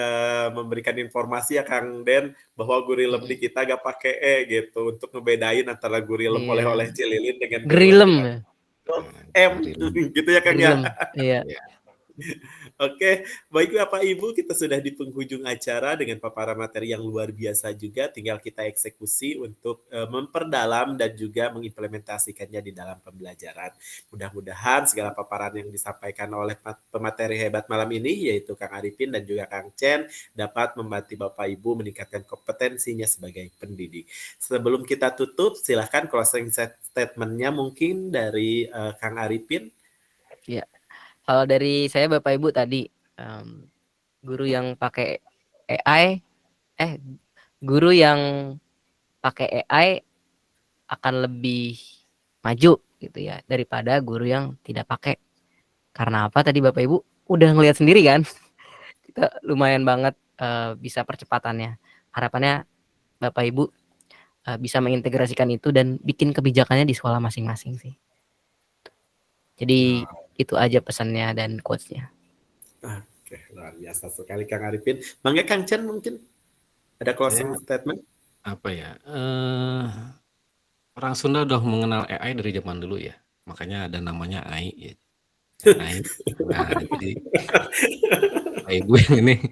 memberikan informasi ya Kang Den bahwa Gurilem di kita gak pakai gitu untuk ngebedain antara Gurilem Iya. oleh-oleh Cililin dengan Grilem ya. M gitu ya Kang ya. Grilem. Iya. Oke, baik Bapak Ibu, kita sudah di penghujung acara dengan paparan materi yang luar biasa juga. Tinggal kita eksekusi untuk memperdalam dan juga mengimplementasikannya di dalam pembelajaran. Mudah-mudahan segala paparan yang disampaikan oleh pemateri hebat malam ini, yaitu Kang Arifin dan juga Kang Chen, dapat membantu Bapak Ibu meningkatkan kompetensinya sebagai pendidik. Sebelum kita tutup, silahkan closing statement-nya mungkin dari Kang Arifin. Ya. Kalau dari saya Bapak Ibu tadi, guru yang pakai AI, guru yang pakai AI akan lebih maju gitu ya daripada guru yang tidak pakai. Karena apa tadi Bapak Ibu udah ngelihat sendiri kan, kita lumayan banget bisa percepatannya. Harapannya Bapak Ibu bisa mengintegrasikan itu dan bikin kebijakannya di sekolah masing-masing sih. Jadi itu aja pesannya dan quotes-nya. Oke, luar biasa sekali Kang Arifin. Mangga Kang Chen mungkin ada closing statement? Apa ya? Orang Sunda udah mengenal AI dari zaman dulu ya. Makanya ada namanya AI ya. AI. Nah, jadi Ibu ini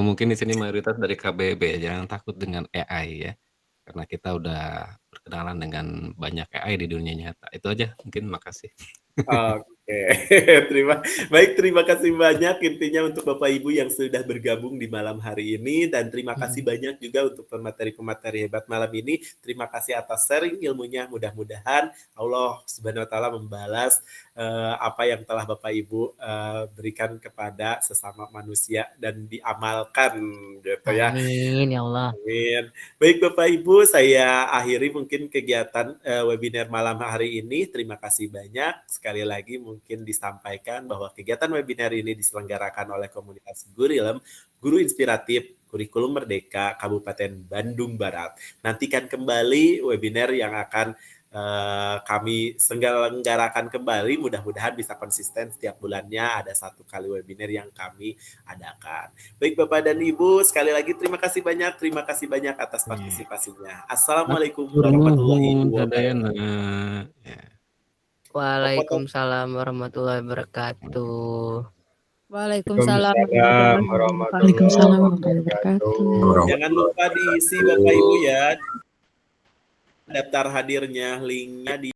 mungkin di sini mayoritas dari KBB, jangan takut dengan AI ya. Karena kita udah berkenalan dengan banyak AI di dunia nyata. Itu aja mungkin, makasih. Oke, terima kasih banyak intinya untuk Bapak Ibu yang sudah bergabung di malam hari ini, dan terima kasih banyak juga untuk pemateri-pemateri hebat malam ini. Terima kasih atas sharing ilmunya. Mudah-mudahan Allah Subhanahu wa taala membalas apa yang telah Bapak Ibu berikan kepada sesama manusia dan diamalkan gitu ya. Amin ya Allah. Amin. Baik Bapak Ibu, saya akhiri mungkin kegiatan webinar malam hari ini. Terima kasih banyak. Sekali lagi mungkin disampaikan bahwa kegiatan webinar ini diselenggarakan oleh komunitas Gurilem, Guru Inspiratif Kurikulum Merdeka Kabupaten Bandung Barat. Nantikan kembali webinar yang akan kami selenggarakan kembali. Mudah-mudahan bisa konsisten setiap bulannya ada 1 kali webinar yang kami adakan. Baik Bapak dan Ibu, sekali lagi terima kasih banyak atas partisipasinya. Assalamualaikum warahmatullahi wabarakatuh. Waalaikumsalam warahmatullahi wabarakatuh. Waalaikumsalam warahmatullahi wabarakatuh. Jangan lupa diisi Bapak Ibu ya daftar hadirnya, linknya di